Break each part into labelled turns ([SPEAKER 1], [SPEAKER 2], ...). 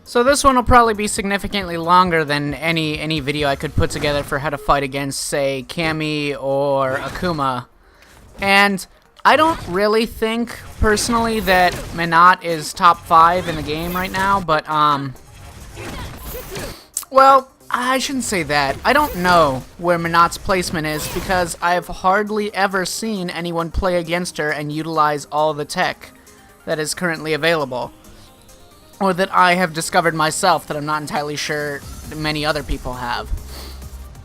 [SPEAKER 1] So this one will probably be significantly longer than any video I could put together for how to fight against, say, Cammy or Akuma. And I don't really think, personally, that Menat is top 5 in the game right now, but, well, I shouldn't say that. I don't know where Menat's placement is because I've hardly ever seen anyone play against her and utilize all the tech that is currently available. Or that I have discovered myself that I'm not entirely sure many other people have.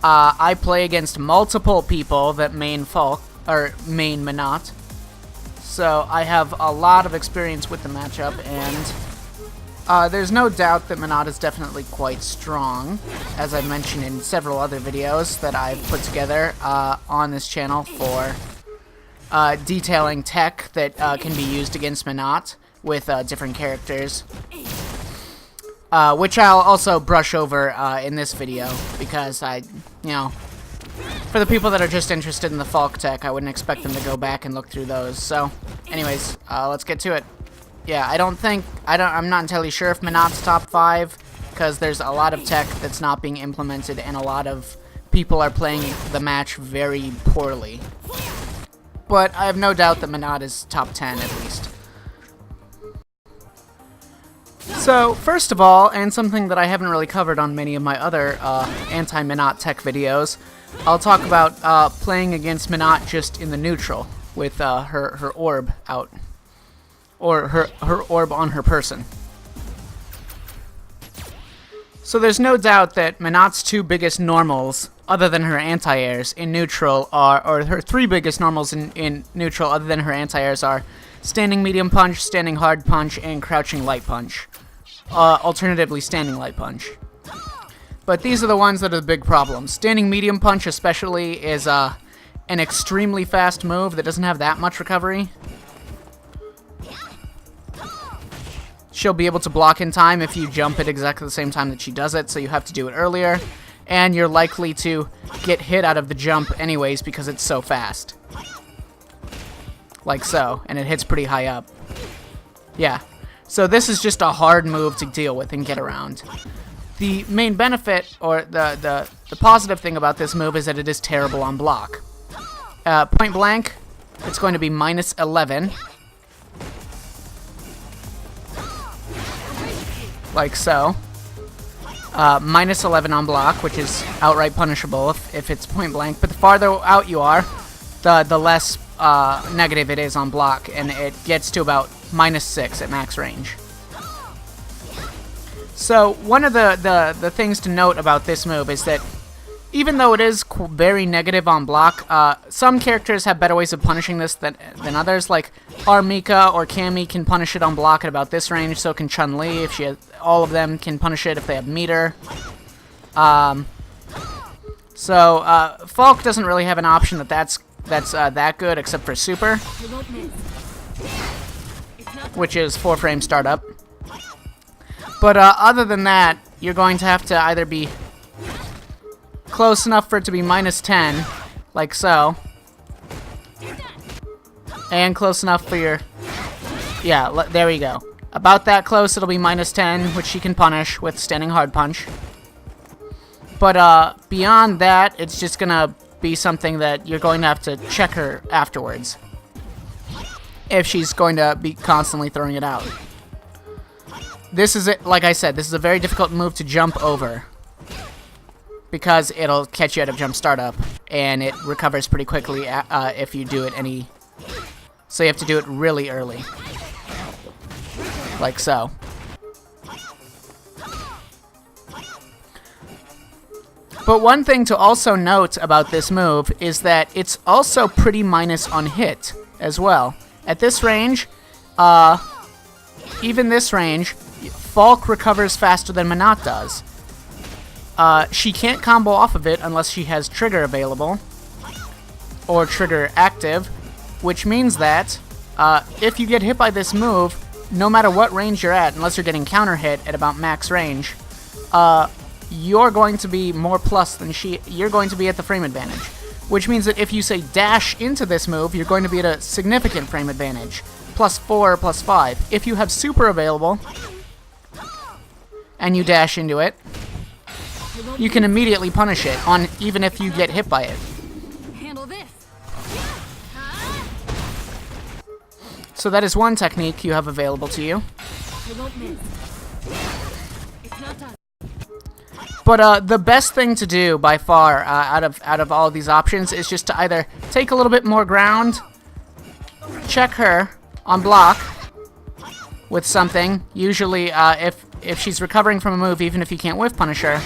[SPEAKER 1] I play against multiple people that main Falke, or main Menat. So I have a lot of experience with the matchup, and there's no doubt that Menat is definitely quite strong, as I've mentioned in several other videos that I've put together on this channel for detailing tech that can be used against Menat with different characters, which I'll also brush over in this video, because for the people that are just interested in the Falke tech, I wouldn't expect them to go back and look through those. So, anyways, let's get to it. Yeah, I'm not entirely sure if Menat's top 5, because there's a lot of tech that's not being implemented, and a lot of people are playing the match very poorly. But I have no doubt that Menat is top 10 at least. So, first of all, and something that I haven't really covered on many of my other anti-Menat tech videos, I'll talk about playing against Menat just in the neutral, with her orb out. Or her orb on her person. So there's no doubt that Menat's 2 biggest normals, other than her anti-airs, in neutral are, or her 3 biggest normals in neutral, other than her anti-airs, are standing medium punch, standing hard punch, and crouching light punch. Alternatively, standing light punch. But these are the ones that are the big problems. Standing medium punch especially is an extremely fast move that doesn't have that much recovery. She'll be able to block in time if you jump at exactly the same time that she does it, so you have to do it earlier. And you're likely to get hit out of the jump anyways because it's so fast. Like so, and it hits pretty high up. Yeah. So this is just a hard move to deal with and get around. The main benefit, or the positive thing about this move, is that it is terrible on block. Point blank, it's going to be minus 11. Like so. Minus 11 on block, which is outright punishable if it's point blank. But the farther out you are, the less negative it is on block, and it gets to about minus 6 at max range. So one of the things to note about this move is that even though it is very negative on block, some characters have better ways of punishing this than others. Like Mika or Cammy can punish it on block at about this range, so can Chun-Li. If she has, all of them can punish it if they have meter. Falke doesn't really have an option that's that good, except for super, which is 4 frame startup. But other than that, you're going to have to either be close enough for it to be minus 10, like so, and close enough for your, yeah, there we go. About that close, it'll be minus 10, which she can punish with standing hard punch. But beyond that, it's just gonna be something that you're going to have to check her afterwards, if she's going to be constantly throwing it out. This is it. Like I said, this is a very difficult move to jump over, because it'll catch you out of jump startup, and it recovers pretty quickly if you do it so you have to do it really early. Like so. But one thing to also note about this move is that it's also pretty minus on hit as well. At this range, even this range, Falke recovers faster than Menat does. She can't combo off of it unless she has trigger available, or trigger active, which means that if you get hit by this move, no matter what range you're at, unless you're getting counter hit at about max range, you're going to be more plus than you're going to be at the frame advantage. Which means that if you say dash into this move, you're going to be at a significant frame advantage. +4, +5. If you have super available, and you dash into it, you can immediately punish it, even if you get hit by it.
[SPEAKER 2] Handle this.
[SPEAKER 1] So that is one technique you have available to you.
[SPEAKER 2] I won't miss. It's not done.
[SPEAKER 1] But the best thing to do by far out of all of these options is just to either take a little bit more ground, check her on block with something. Usually, if she's recovering from a move, even if you can't whiff punish her,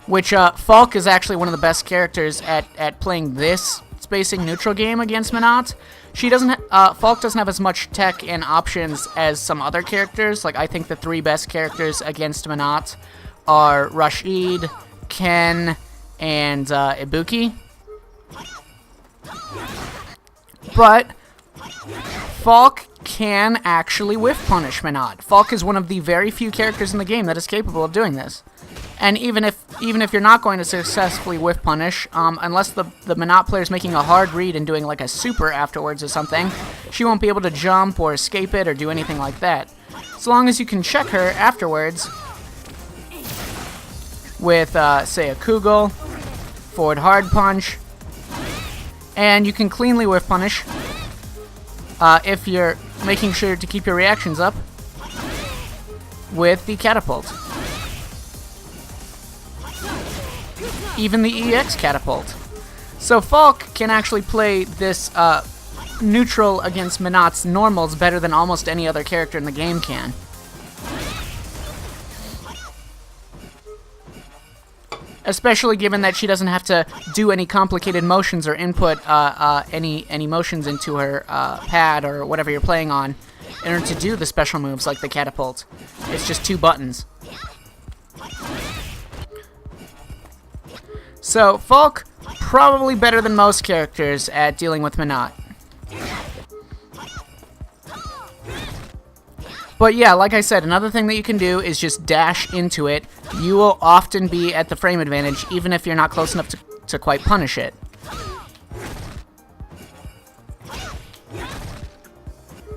[SPEAKER 1] which Falke is actually one of the best characters at playing this spacing neutral game against Menat. Falke doesn't have as much tech and options as some other characters. Like, I think the 3 best characters against Menat are Rashid, Ken, and Ibuki. But Falke can actually whiff punish Menat. Falke is one of the very few characters in the game that is capable of doing this. And even if you're not going to successfully whiff punish, unless the Menat player is making a hard read and doing like a super afterwards or something, she won't be able to jump or escape it or do anything like that. So long as you can check her afterwards with, say, a Kugel, forward hard punch, and you can cleanly whiff punish if you're making sure to keep your reactions up with the catapult. Even the EX catapult. So Falke can actually play this neutral against Menat's normals better than almost any other character in the game can. Especially given that she doesn't have to do any complicated motions or input any motions into her pad or whatever you're playing on in order to do the special moves like the catapult. It's just 2 buttons. So, Falke, probably better than most characters at dealing with Menat. But yeah, like I said, another thing that you can do is just dash into it. You will often be at the frame advantage, even if you're not close enough to quite punish it.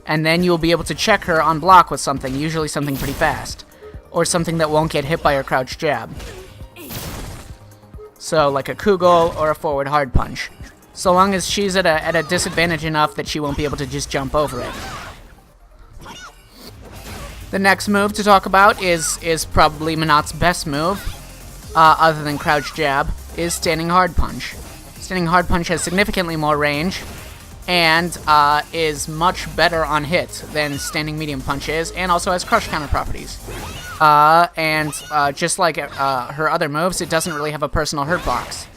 [SPEAKER 1] And then you'll be able to check her on block with something, usually something pretty fast. Or something that won't get hit by her crouch jab. So, like a Kugel or a forward hard punch. So long as she's at a disadvantage enough that she won't be able to just jump over it. The next move to talk about is probably Menat's best move, other than crouch jab, is standing hard punch. Standing hard punch has significantly more range, and is much better on hit than standing medium punch is, and also has crush counter properties. Just like her other moves, it doesn't really have a personal hurt box.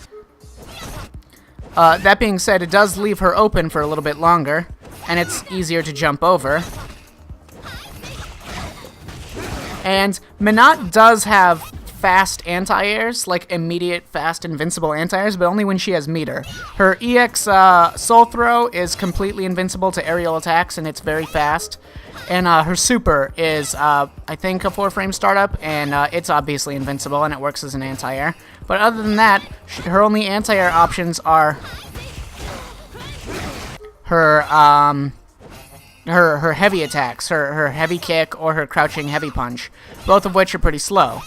[SPEAKER 1] That being said, it does leave her open for a little bit longer, and it's easier to jump over. And Menat does have fast anti-airs, like immediate, fast, invincible anti-airs, but only when she has meter. Her EX Soul Throw is completely invincible to aerial attacks, and it's very fast. And her super is, I think, a 4-frame startup, and it's obviously invincible, and it works as an anti-air. But other than that, her only anti-air options are her heavy attacks, her heavy kick, or her crouching heavy punch, both of which are pretty slow.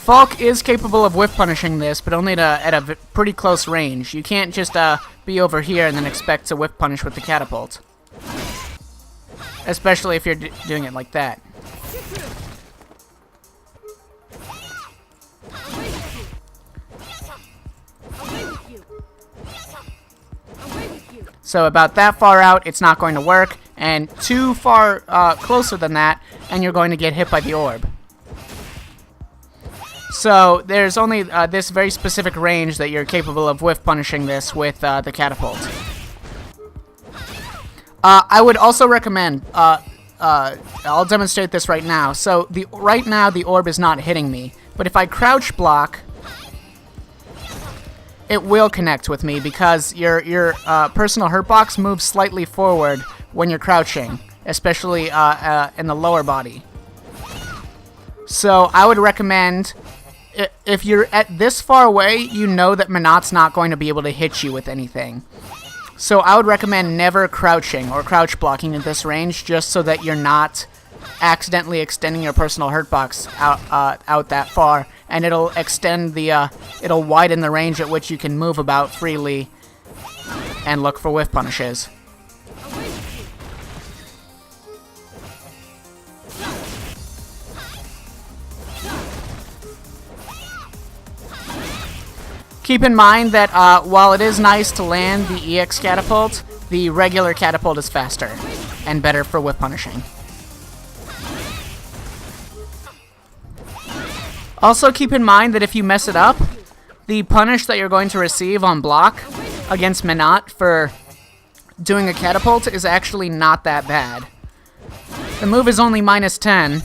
[SPEAKER 1] Falke is capable of whiff punishing this, but only at a pretty close range. You can't just be over here and then expect to whiff punish with the catapult. Especially if you're doing it like that. So about that far out, it's not going to work, and too far closer than that, and you're going to get hit by the orb. So there's only this very specific range that you're capable of whiff punishing this with the catapult. I would also recommend, I'll demonstrate this right now. So right now the orb is not hitting me, but if I crouch block, it will connect with me because your personal hurt box moves slightly forward when you're crouching, especially in the lower body. So I would recommend, if you're at this far away, you know that Menat's not going to be able to hit you with anything. So I would recommend never crouching or crouch blocking at this range, just so that you're not accidentally extending your personal hurt box out that far, and it'll extend the it'll widen the range at which you can move about freely and look for whiff punishes. Keep in mind that while it is nice to land the EX catapult, the regular catapult is faster and better for whiff punishing. Also keep in mind that if you mess it up, the punish that you're going to receive on block against Menat for doing a catapult is actually not that bad. The move is only -10.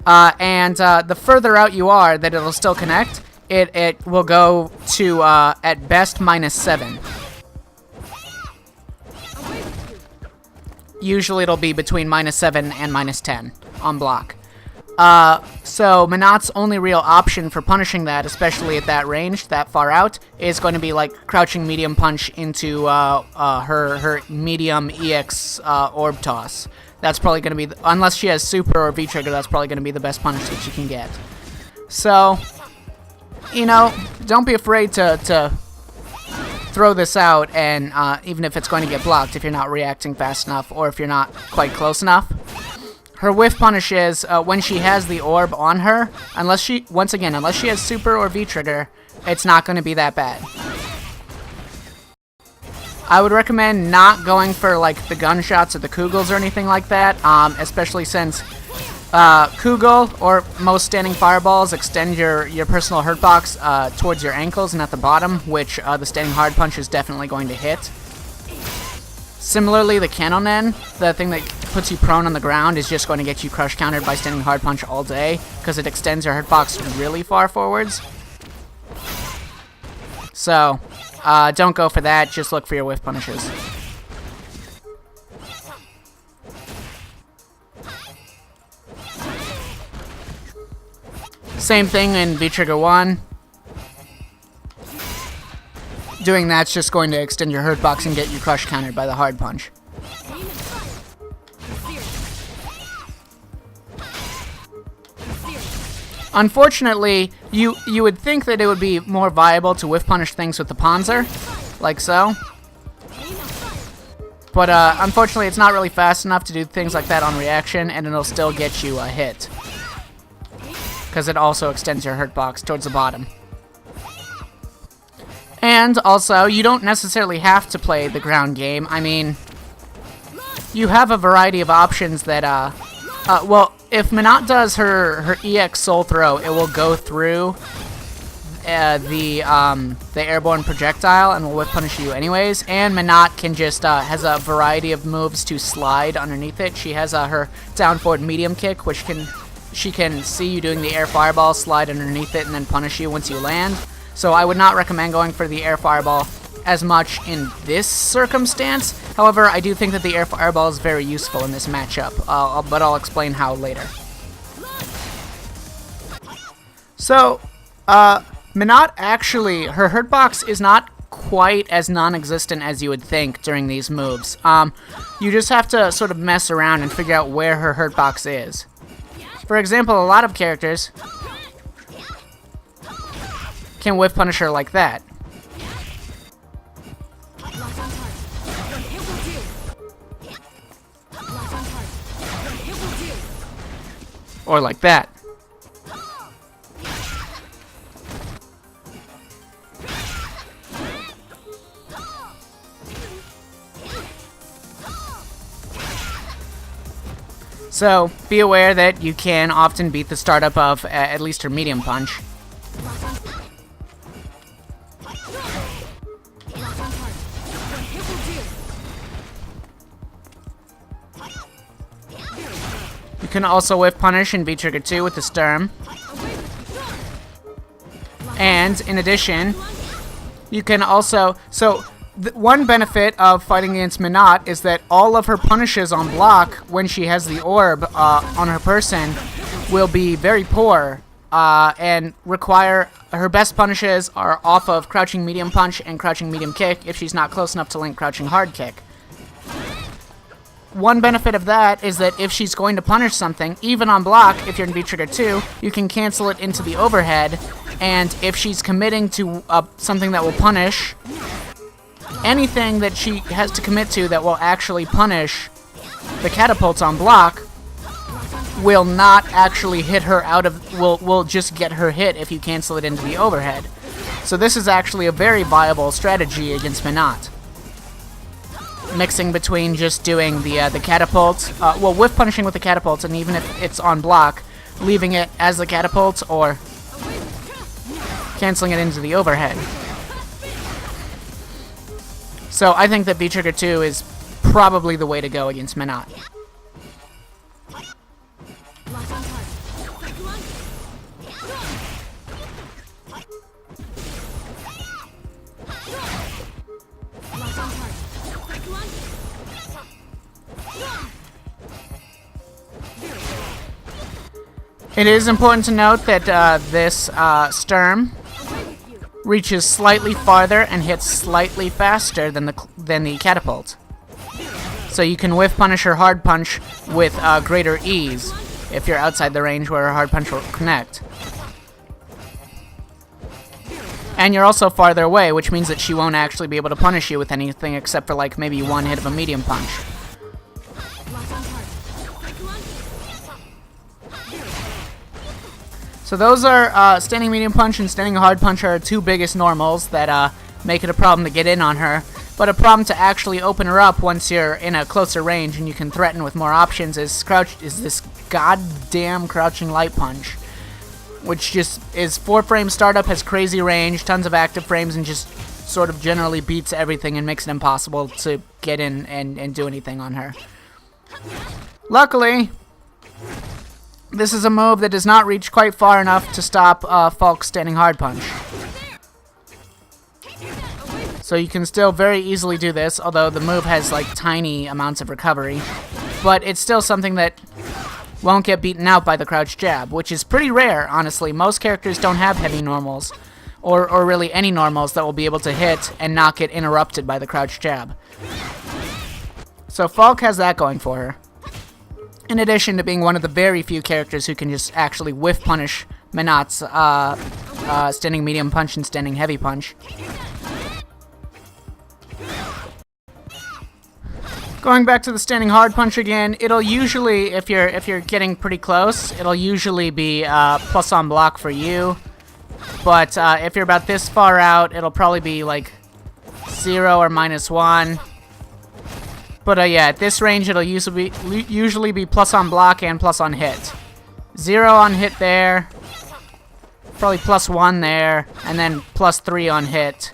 [SPEAKER 1] And the further out you are that it'll still connect, it will go to, at best, -7. Usually it'll be between -7 and -10 on block. So Menat's only real option for punishing that, especially at that range, that far out, is going to be like crouching medium punch into her medium EX orb toss. That's probably going to be, unless she has super or V-trigger, that's probably going to be the best punish that you can get. So, you know, don't be afraid to throw this out, and even if it's going to get blocked, if you're not reacting fast enough or if you're not quite close enough. Her whiff punish is when she has the orb on her, unless she has super or V-trigger, it's not going to be that bad. I would recommend not going for like the gunshots or the Kugels or anything like that, especially since Kugel or most standing fireballs extend your personal hurt box towards your ankles and at the bottom, which the standing hard punch is definitely going to hit. Similarly, the Canonen, the thing that puts you prone on the ground, is just going to get you crush countered by standing hard punch all day, because it extends your hurt box really far forwards. So, don't go for that, just look for your whiff punishes. Same thing in V-trigger 1. Doing that's just going to extend your hurt box and get you crush countered by the hard punch. Unfortunately, you would think that it would be more viable to whiff punish things with the Panzer, like so. But unfortunately, it's not really fast enough to do things like that on reaction, and it'll still get you a hit. Because it also extends your hurt box towards the bottom. And also, you don't necessarily have to play the ground game. I mean, you have a variety of options that, well, if Menat does her EX Soul Throw, it will go through the airborne projectile and will whiff punish you anyways. And Menat can just, has a variety of moves to slide underneath it. She has her down forward medium kick, which she can see you doing the air fireball, slide underneath it, and then punish you once you land. So I would not recommend going for the air fireball as much in this circumstance. However, I do think that the air fireball is very useful in this matchup, but I'll explain how later. So, Menat actually, her hurt box is not quite as non-existent as you would think during these moves. You just have to sort of mess around and figure out where her hurt box is. For example, a lot of characters can whiff punish her like that. Or like that. So, be aware that you can often beat the startup of at least her medium punch. You can also whiff punish in V-trigger 2 with the Sturm. And, in addition, you can also... So, one benefit of fighting against Menat is that all of her punishes on block, when she has the orb on her person, will be very poor, and require... Her best punishes are off of crouching medium punch and crouching medium kick if she's not close enough to link crouching hard kick. one benefit of that is that if she's going to punish something, even on block, if you're in V-Trigger 2, you can cancel it into the overhead, and if she's committing to something that will punish, anything that she has to commit to that will actually punish the catapults on block will not actually hit her out of, will just get her hit if you cancel it into the overhead. So this is actually a very viable strategy against Menat. Mixing between just doing the catapult, well, whiff punishing with the catapult, and even if it's on block, leaving it as the catapult or canceling it into the overhead. So I think that V-Trigger 2 is probably the way to go against Menat. It is important to note that this Sturm reaches slightly farther and hits slightly faster than the catapult. So you can whiff punish her hard punch with greater ease if you're outside the range where her hard punch will connect. And you're also farther away, which means that she won't actually be able to punish you with anything except for like maybe one hit of a medium punch. So those are standing medium punch and standing hard punch are two biggest normals that make it a problem to get in on her. But a problem to actually open her up once you're in a closer range and you can threaten with more options is this goddamn crouching light punch, which just is 4-frame startup, has crazy range, tons of active frames, and just sort of generally beats everything and makes it impossible to get in and do anything on her. Luckily, this is a move that does not reach quite far enough to stop Falke's standing hard punch. So you can still very easily do this, although the move has like tiny amounts of recovery. But it's still something that won't get beaten out by the crouch jab, which is pretty rare, honestly. Most characters don't have heavy normals, or really any normals that will be able to hit and not get interrupted by the crouch jab. So Falke has that going for her. In addition to being one of the very few characters who can just actually whiff punish Menat's standing medium punch and standing heavy punch. Going back to the standing hard punch again, it'll usually, if you're getting pretty close, it'll usually be plus on block for you. But if you're about this far out, it'll probably be like 0 or -1. But yeah, at this range, it'll usually be plus on block and plus on hit. 0 on hit there, probably +1 there, and then +3 on hit.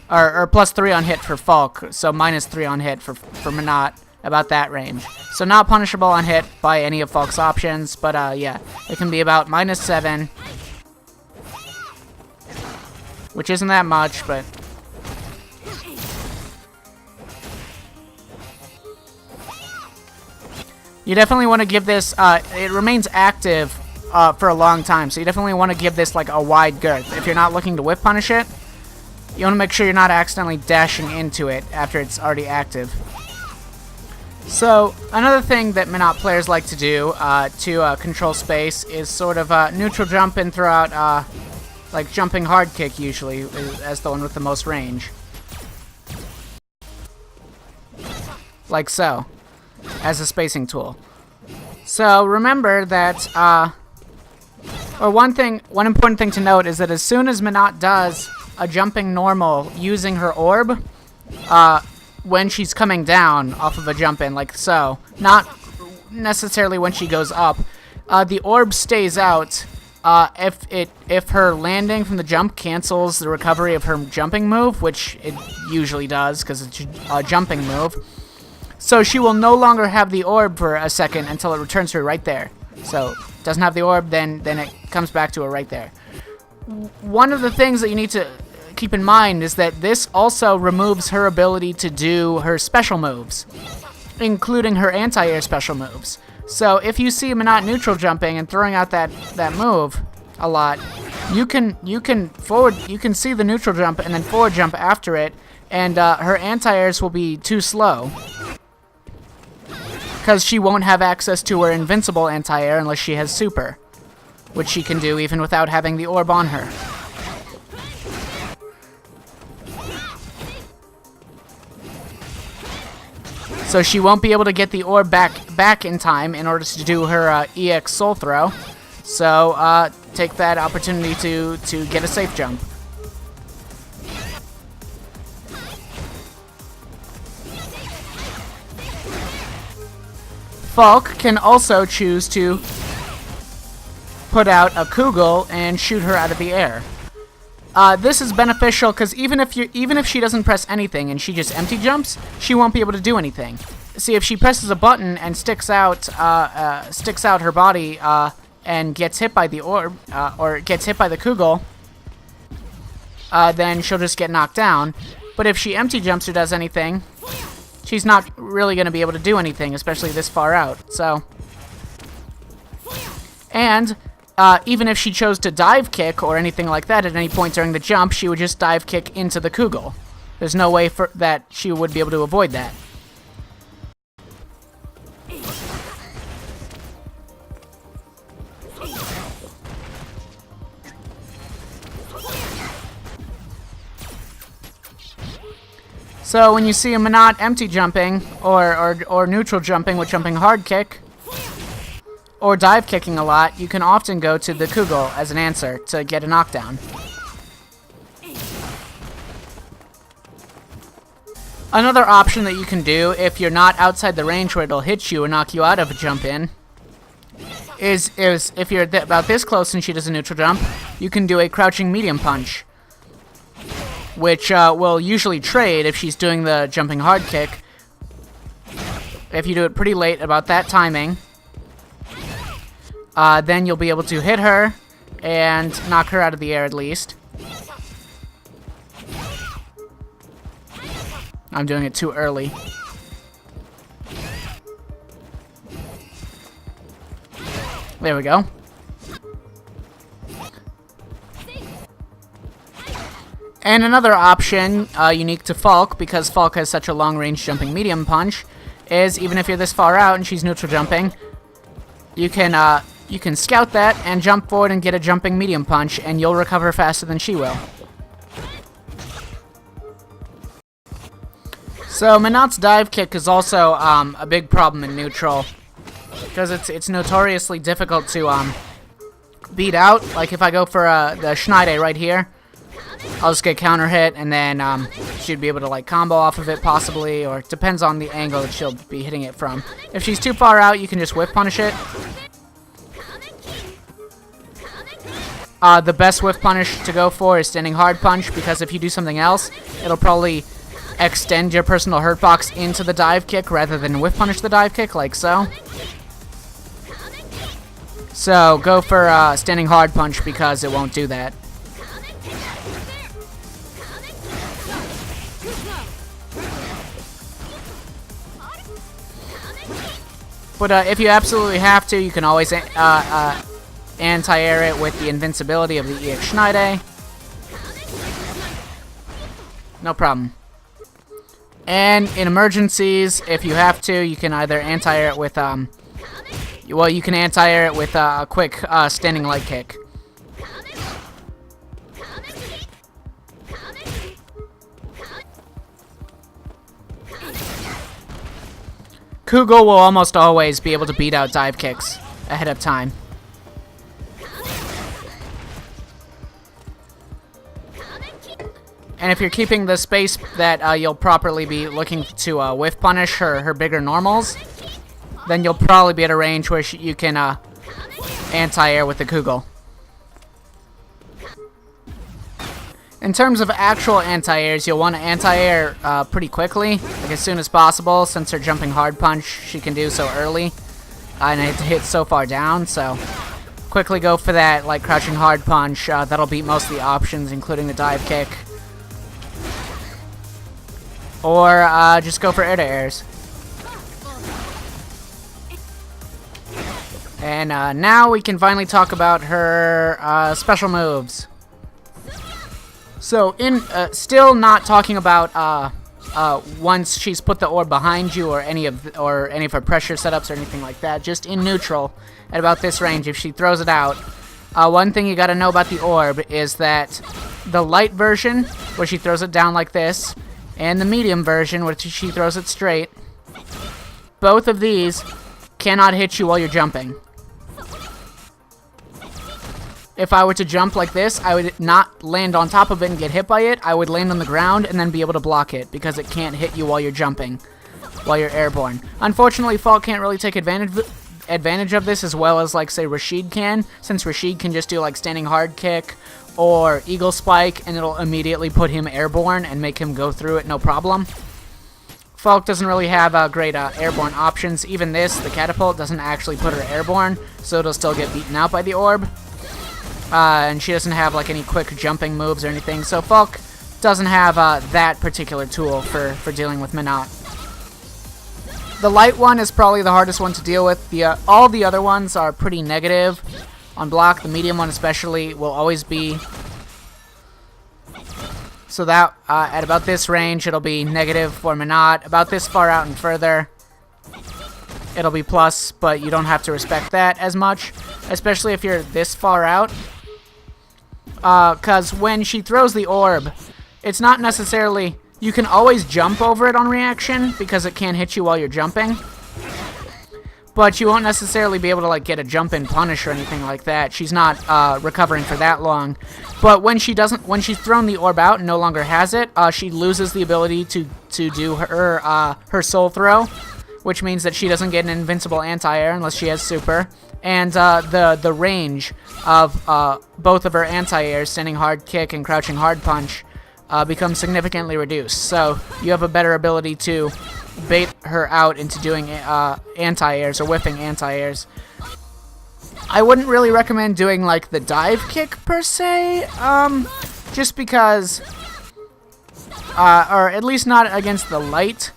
[SPEAKER 1] Or +3 on hit for Falke, so -3 on hit for Menat, about that range. So not punishable on hit by any of Falke's options, but yeah, it can be about -7, which isn't that much, but you definitely want to give this, it remains active for a long time, so you definitely want to give this like a wide girth. If you're not looking to whip punish it, you want to make sure you're not accidentally dashing into it after it's already active. So, another thing that Menat players like to do to control space is sort of neutral jump and throw out, like jumping hard kick usually, as the one with the most range. Like so, as a spacing tool. So, remember that, one important thing to note is that as soon as Menat does a jumping normal using her orb, when she's coming down off of a jump in, like so, not necessarily when she goes up, the orb stays out if her landing from the jump cancels the recovery of her jumping move, which it usually does because it's a jumping move. So she will no longer have the orb for a second until it returns her right there. So doesn't have the orb, then it comes back to her right there. One of the things that you need to keep in mind is that this also removes her ability to do her special moves, including her anti-air special moves. So if you see Menat neutral jumping and throwing out that move a lot, you can see the neutral jump and then forward jump after it, and her anti-airs will be too slow. because she won't have access to her invincible anti-air unless she has super, which she can do even without having the orb on her. So she won't be able to get the orb back in time in order to do her EX Soul Throw. So take that opportunity to get a safe jump. Falke can also choose to put out a Kugel and shoot her out of the air. This is beneficial because even if she doesn't press anything and she just empty jumps, she won't be able to do anything. See, if she presses a button and sticks out her body and gets hit by the orb or gets hit by the Kugel, then she'll just get knocked down. But if she empty jumps or does anything, she's not really going to be able to do anything, especially this far out. So, and even if she chose to dive kick or anything like that at any point during the jump, she would just dive kick into the Kugel. There's no way that she would be able to avoid that. So when you see a Menat empty jumping, or neutral jumping with jumping hard kick, or dive kicking a lot, you can often go to the Kugel as an answer to get a knockdown. Another option that you can do if you're not outside the range where it'll hit you or knock you out of a jump in, is if you're about this close and she does a neutral jump, you can do a crouching medium punch, which will usually trade if she's doing the jumping hard kick. If you do it pretty late about that timing, then you'll be able to hit her and knock her out of the air at least. I'm doing it too early. There we go. And another option, unique to Falke, because Falke has such a long-range jumping medium punch, is even if you're this far out and she's neutral jumping, you can scout that and jump forward and get a jumping medium punch, and you'll recover faster than she will. So Menat's dive kick is also a big problem in neutral, because it's notoriously difficult to beat out. Like if I go for the Schneide right here, I'll just get counter hit, and then she'd be able to like combo off of it possibly, or it depends on the angle that she'll be hitting it from. If she's too far out, you can just whiff punish it. The best whiff punish to go for is standing hard punch, because if you do something else, it'll probably extend your personal hurt box into the dive kick rather than whiff punish the dive kick, like so. So go for standing hard punch because it won't do that. But if you absolutely have to, you can always anti-air it with the invincibility of the EX Schneide. No problem. And in emergencies, if you have to, you can either anti-air it with, well, you can anti-air it with a quick standing leg kick. Kugel will almost always be able to beat out dive kicks ahead of time. And if you're keeping the space that you'll properly be looking to whiff punish her bigger normals, then you'll probably be at a range where you can anti-air with the Kugel. In terms of actual anti-airs, you'll want to anti-air pretty quickly, like as soon as possible, since her jumping hard punch she can do so early, and it hits so far down, so quickly go for that like crouching hard punch. That'll beat most of the options, including the dive kick. Or just go for air-to-airs. And now we can finally talk about her special moves. So, still not talking about once she's put the orb behind you or any of her pressure setups or anything like that, just in neutral at about this range, if she throws it out. One thing you gotta know about the orb is that the light version, where she throws it down like this, and the medium version, where she throws it straight, both of these cannot hit you while you're jumping. If I were to jump like this, I would not land on top of it and get hit by it. I would land on the ground and then be able to block it, because it can't hit you while you're jumping, while you're airborne. Unfortunately, Falke can't really take advantage of this as well as, like, say, Rashid can, since Rashid can just do, like, standing hard kick or eagle spike, and it'll immediately put him airborne and make him go through it no problem. Falke doesn't really have great airborne options. Even this, the catapult, doesn't actually put her airborne, so it'll still get beaten out by the orb. And she doesn't have, like, any quick jumping moves or anything, so Falke doesn't have that particular tool for dealing with Menat. The light one is probably the hardest one to deal with. All the other ones are pretty negative on block. The medium one especially will always be. So that, at about this range, it'll be negative for Menat. About this far out and further, it'll be plus, but you don't have to respect that as much, especially if you're this far out. Because when she throws the orb, it's not necessarily... You can always jump over it on reaction, because it can't hit you while you're jumping. But you won't necessarily be able to, like, get a jump-in punish or anything like that. She's not recovering for that long. But when she's thrown the orb out and no longer has it, she loses the ability to do her soul throw, which means that she doesn't get an invincible anti-air unless she has super. And the range of both of her anti-airs, standing hard kick and crouching hard punch, becomes significantly reduced. So you have a better ability to bait her out into doing anti-airs or whiffing anti-airs. I wouldn't really recommend doing, like, the dive kick per se, just because, or at least not against the light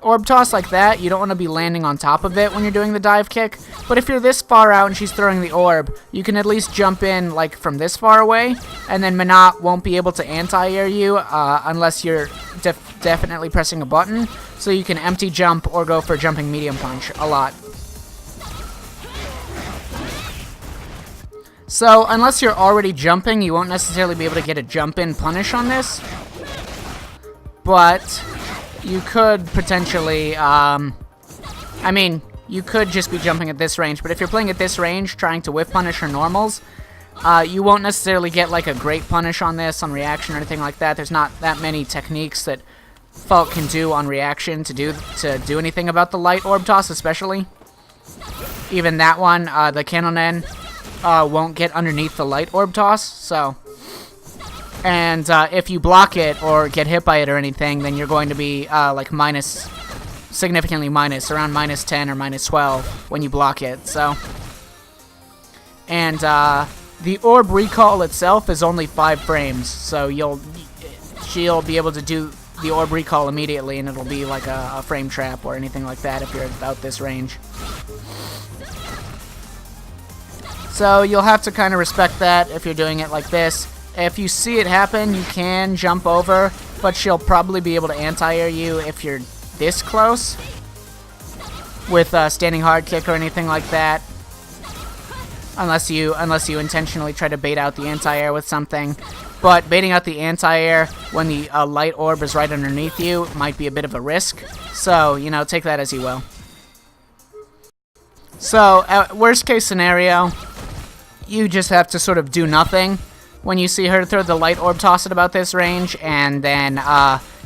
[SPEAKER 1] orb toss like that. You don't want to be landing on top of it when you're doing the dive kick. But if you're this far out and she's throwing the orb, you can at least jump in, like, from this far away, and then Menat won't be able to anti-air you unless you're definitely pressing a button. So you can empty jump or go for jumping medium punch a lot. So unless you're already jumping, you won't necessarily be able to get a jump-in punish on this. But you could potentially, I mean, you could just be jumping at this range, but if you're playing at this range, trying to whiff punish her normals, you won't necessarily get, like, a great punish on this, on reaction or anything like that. There's not that many techniques that Falke can do on reaction to do anything about the light orb toss, especially. Even that one, the Canonen, won't get underneath the light orb toss, so... And if you block it or get hit by it or anything, then you're going to be like minus, significantly minus, around minus 10 or minus 12 when you block it. So, and the orb recall itself is only 5 frames, so she'll be able to do the orb recall immediately, and it'll be like a frame trap or anything like that if you're about this range. So you'll have to kind of respect that if you're doing it like this. If you see it happen, you can jump over, but she'll probably be able to anti-air you if you're this close with standing hard kick or anything like that. Unless you intentionally try to bait out the anti-air with something. But baiting out the anti-air when the light orb is right underneath you might be a bit of a risk. So, you know, take that as you will. So, worst case scenario, you just have to sort of do nothing when you see her throw the light orb toss at about this range, and then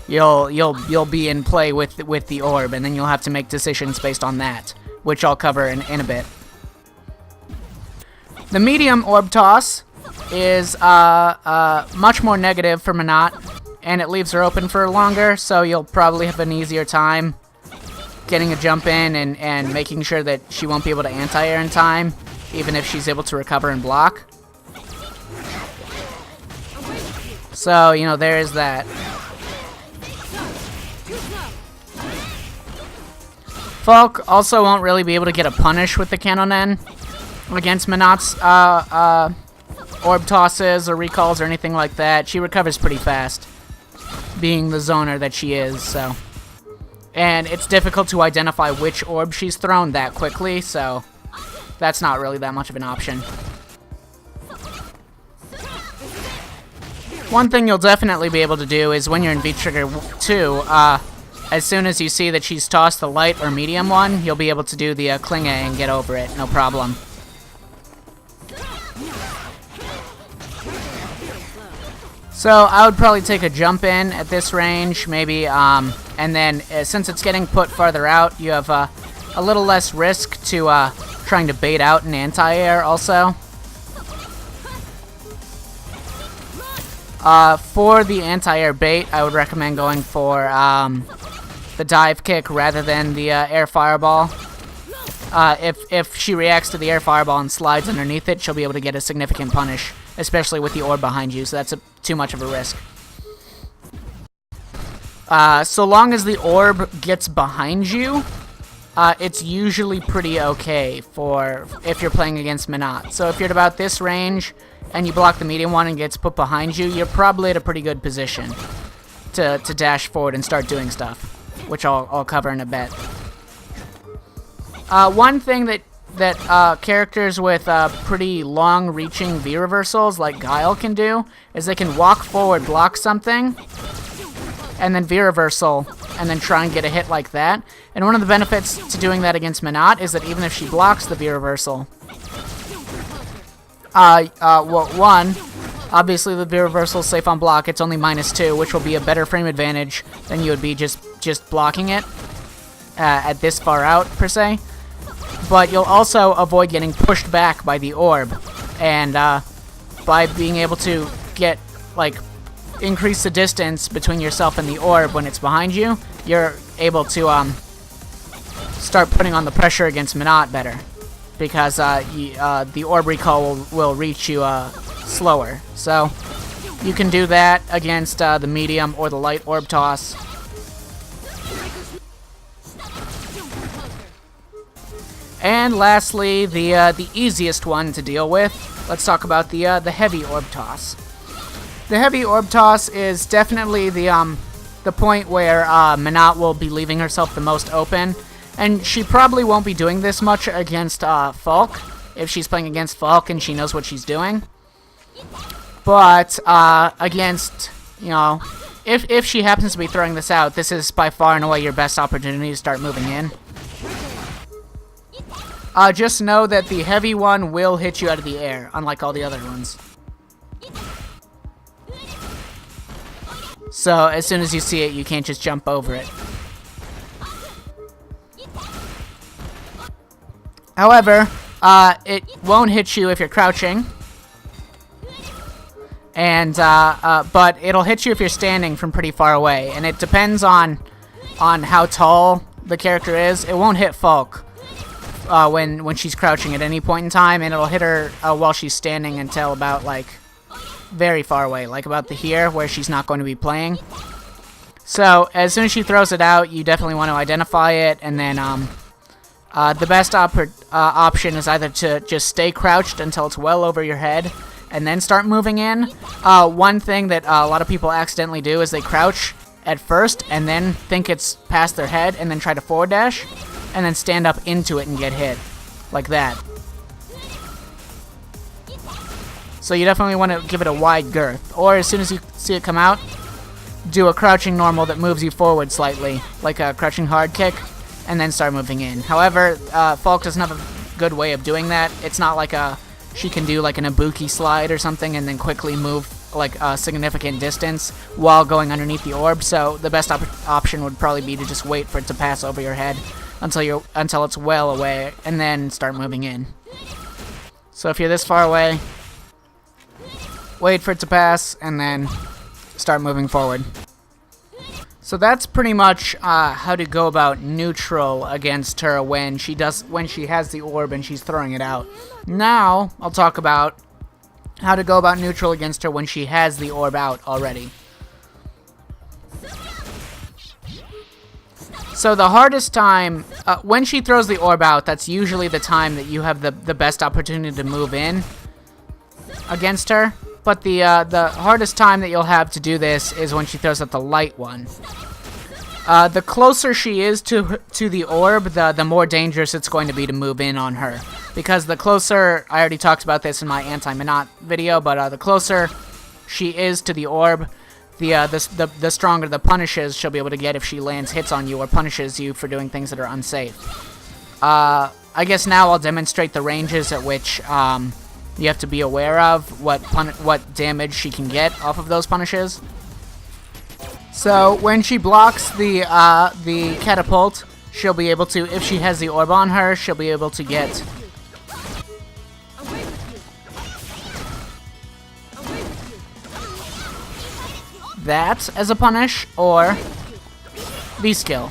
[SPEAKER 1] you'll be in play with the orb, and then you'll have to make decisions based on that, which I'll cover in a bit. The medium orb toss is much more negative for Menat, and it leaves her open for longer, so you'll probably have an easier time getting a jump in and making sure that she won't be able to anti-air in time, even if she's able to recover and block. So, you know, there is that. Falke also won't really be able to get a punish with the Canonen against Menat's orb tosses or recalls or anything like that. She recovers pretty fast. being the zoner that she is, so. And it's difficult to identify which orb she's thrown that quickly, so that's not really that much of an option. One thing you'll definitely be able to do is when you're in V-Trigger 2, as soon as you see that she's tossed the light or medium one, you'll be able to do the Klinge and get over it, no problem. So I would probably take a jump in at this range, maybe, and then since it's getting put farther out, you have a little less risk to trying to bait out an anti-air also. For the anti-air bait, I would recommend going for the dive kick rather than the air fireball. If she reacts to the air fireball and slides underneath it, she'll be able to get a significant punish, especially with the orb behind you, so that's too much of a risk. So long as the orb gets behind you, it's usually pretty okay for if you're playing against Menat. So if you're at about this range and you block the medium one and gets put behind you, you're probably at a pretty good position to dash forward and start doing stuff, which I'll cover in a bit. One thing that characters with pretty long-reaching V reversals like Guile can do is they can walk forward, block something, and then V reversal, and then try and get a hit like that. And one of the benefits to doing that against Menat is that even if she blocks the V reversal, well, one, obviously the V reversal is safe on block. It's only -2, which will be a better frame advantage than you would be just blocking it at this far out per se. But you'll also avoid getting pushed back by the orb, and by being able to get increase the distance between yourself and the orb when it's behind you, you're able to start putting on the pressure against Menat better, because the orb recall will reach you slower. So you can do that against the medium or the light orb toss. And lastly, the easiest one to deal with. Let's talk about the heavy orb toss. The heavy orb toss is definitely the point where Menat will be leaving herself the most open, and she probably won't be doing this much against Falke if she's playing against Falke and she knows what she's doing. But against, if she happens to be throwing this out, this is by far and away your best opportunity to start moving in. Just know that the heavy one will hit you out of the air, unlike all the other ones. So as soon as you see it, you can't just jump over it. However, it won't hit you if you're crouching, and but it'll hit you if you're standing from pretty far away. And it depends on how tall the character is. It won't hit Falke when she's crouching at any point in time, and it'll hit her while she's standing until about very far away, about here where she's not going to be playing. So as soon as she throws it out, you definitely want to identify it, and then the best option is either to just stay crouched until it's well over your head and then start moving in. One thing that a lot of people accidentally do is they crouch at first and then think it's past their head and then try to forward dash and then stand up into it and get hit like that. So you definitely want to give it a wide girth, or as soon as you see it come out, do a crouching normal that moves you forward slightly, like a crouching hard kick, and then start moving in. However, Falke doesn't have a good way of doing that. It's not like she can do an Ibuki slide or something and then quickly move a significant distance while going underneath the orb. So the best option would probably be to just wait for it to pass over your head until it's well away, and then start moving in. So if you're this far away, wait for it to pass, and then start moving forward. So that's pretty much how to go about neutral against her when she has the orb and she's throwing it out. Now I'll talk about how to go about neutral against her when she has the orb out already. So the hardest time, when she throws the orb out, that's usually the time that you have the best opportunity to move in against her. But the hardest time that you'll have to do this is when she throws out the light one. The closer she is to the orb, the more dangerous it's going to be to move in on her. Because the closer, I already talked about this in my anti-Menat video, but the closer she is to the orb, the stronger the punishes she'll be able to get if she lands hits on you or punishes you for doing things that are unsafe. I guess now I'll demonstrate the ranges at which you have to be aware of what damage she can get off of those punishes. So when she blocks the catapult, she'll be able to, if she has the orb on her, she'll be able to get that as a punish, or V-skill.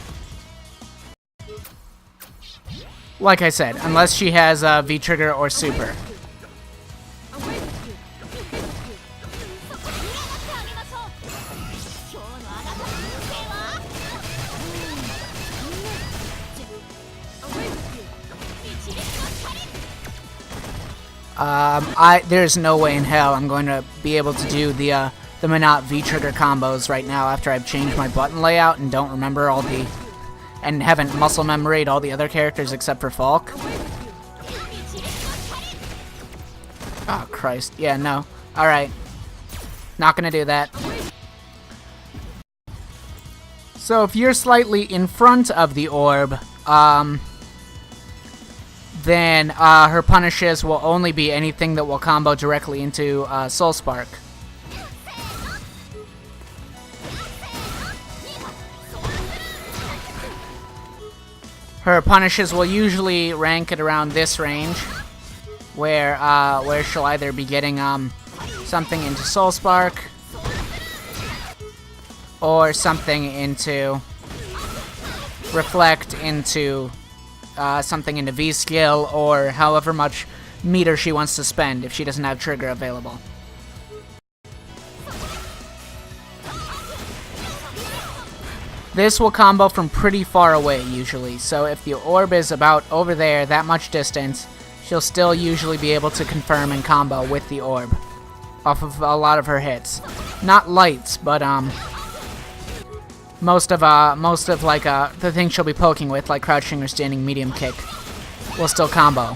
[SPEAKER 1] Like I said, unless she has V-trigger or super. There's no way in hell I'm going to be able to do the Menat V-trigger combos right now after I've changed my button layout and don't remember and haven't muscle memoried all the other characters except for Falke. Oh, Christ. Yeah, no. Alright. Not gonna do that. So if you're slightly in front of the orb, then her punishes will only be anything that will combo directly into Soul Spark. Her punishes will usually rank at around this range, where she'll either be getting something into Soul Spark, or something into Reflect, into something into V-skill, or however much meter she wants to spend if she doesn't have trigger available. This will combo from pretty far away usually, so if the orb is about over there, that much distance, she'll still usually be able to confirm and combo with the orb off of a lot of her hits. Not lights, but most of like the things she'll be poking with, like crouching or standing medium kick, will still combo.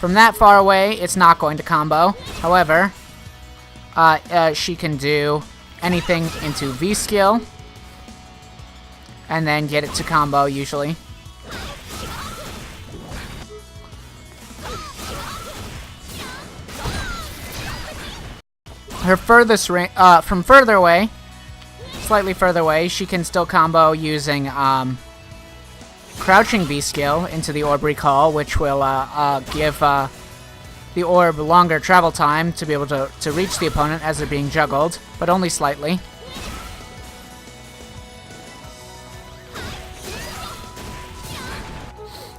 [SPEAKER 1] From that far away, it's not going to combo. However, she can do anything into V-skill, and then get it to combo, usually. Her furthest range, from further away, slightly further away, she can still combo using crouching V-skill into the orb recall, which will give the orb longer travel time to be able to reach the opponent as they're being juggled, but only slightly.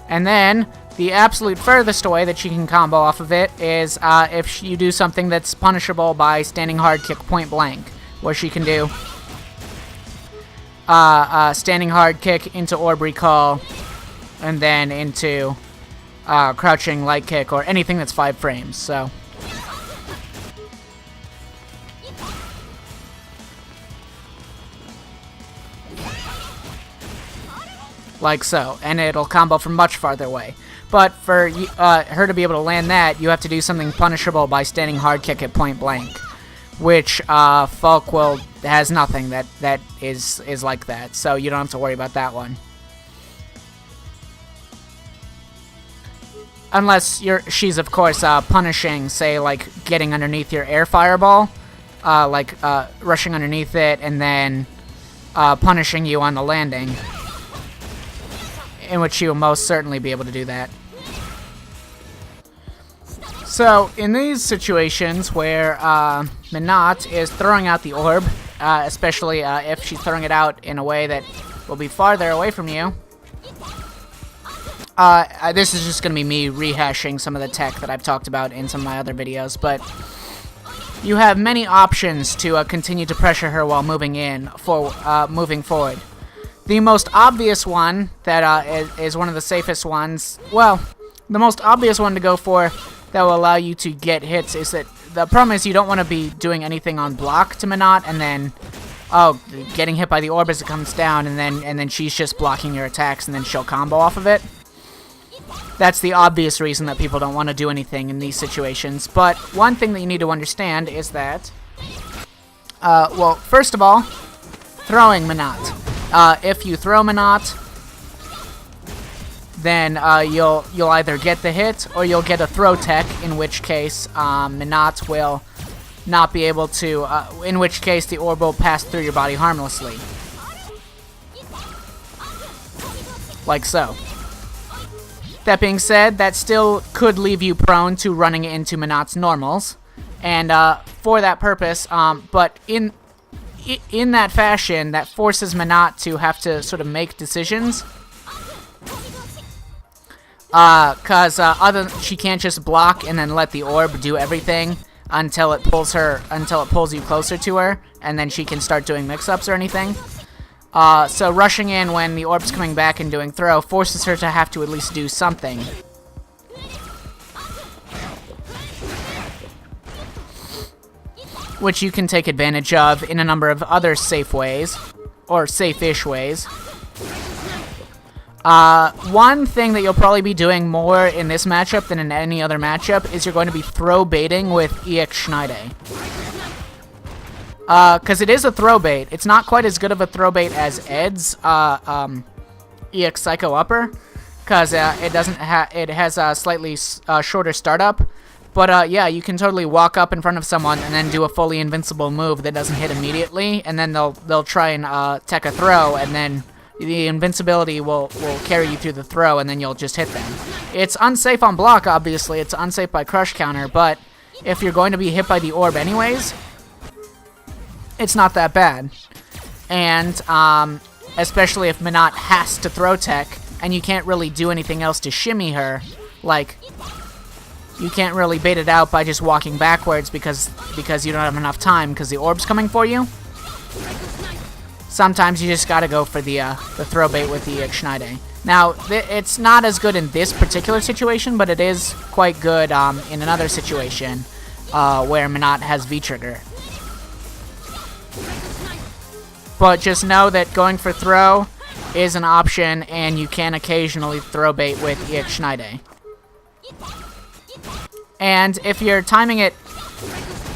[SPEAKER 1] And then, the absolute furthest away that she can combo off of it is if you do something that's punishable by standing hard kick point blank, where she can do standing hard kick into orb recall, and then into crouching light kick, or anything that's 5 frames, so. Like so, and it'll combo from much farther away. But for her to be able to land that, you have to do something punishable by standing hard kick at point blank, which Falke has nothing that is like that, so you don't have to worry about that one. Unless she's of course punishing, say, like getting underneath your air fireball, like rushing underneath it and then punishing you on the landing, in which she will most certainly be able to do that. So in these situations where Menat is throwing out the orb, especially if she's throwing it out in a way that will be farther away from you, this is just going to be me rehashing some of the tech that I've talked about in some of my other videos, but you have many options to continue to pressure her while moving forward. The most obvious one that is one of the safest ones, well, The most obvious one to go for that will allow you to get hits is that the problem is you don't want to be doing anything on block to Menat and then getting hit by the orb as it comes down and then she's just blocking your attacks and then she'll combo off of it. That's the obvious reason that people don't want to do anything in these situations. But one thing that you need to understand is that, well, first of all, throwing Menat. If you throw Menat, then you'll either get the hit or you'll get a throw tech, in which case Menat will not be able to, in which case the orb will pass through your body harmlessly. Like so. That being said, that still could leave you prone to running into Menat's normals, and for that purpose, but in that fashion, that forces Menat to have to sort of make decisions, cause she can't just block and then let the orb do everything until it pulls you closer to her, and then she can start doing mix-ups or anything. So rushing in when the orb's coming back and doing throw forces her to have to at least do something. Which you can take advantage of in a number of other safe ways, or safe-ish ways. One thing that you'll probably be doing more in this matchup than in any other matchup is you're going to be throw baiting with EX Schneide. Because it is a throw bait. It's not quite as good of a throw bait as Ed's EX Psycho Upper, because it has a slightly shorter startup. But yeah, you can totally walk up in front of someone and then do a fully invincible move that doesn't hit immediately, and then they'll try and tech a throw, and then the invincibility will carry you through the throw, and then you'll just hit them. It's unsafe on block, obviously. It's unsafe by crush counter, but if you're going to be hit by the orb anyways, it's not that bad. And especially if Menat has to throw tech, and you can't really do anything else to shimmy her, like, you can't really bait it out by just walking backwards because you don't have enough time because the orb's coming for you. Sometimes you just gotta go for the throw bait with the Schneide. Now, it's not as good in this particular situation, but it is quite good in another situation where Menat has V-trigger. But just know that going for throw is an option, and you can occasionally throw bait with EX Schneide. And if you're timing it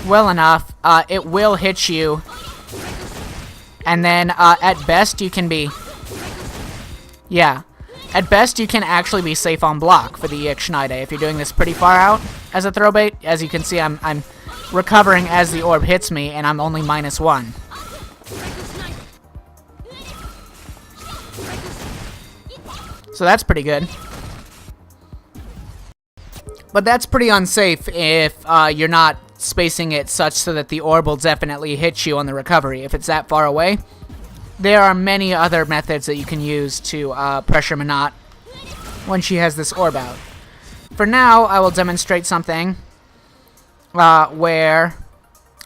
[SPEAKER 1] well enough, it will hit you. And then, at best, you can be... Yeah. At best, you can actually be safe on block for the EX Schneide if you're doing this pretty far out as a throw bait. As you can see, I'm recovering as the orb hits me, and I'm only -1. So that's pretty good. But that's pretty unsafe if you're not spacing it such so that the orb will definitely hit you on the recovery. If it's that far away, there are many other methods that you can use to pressure Menat when she has this orb out. For now, I will demonstrate something where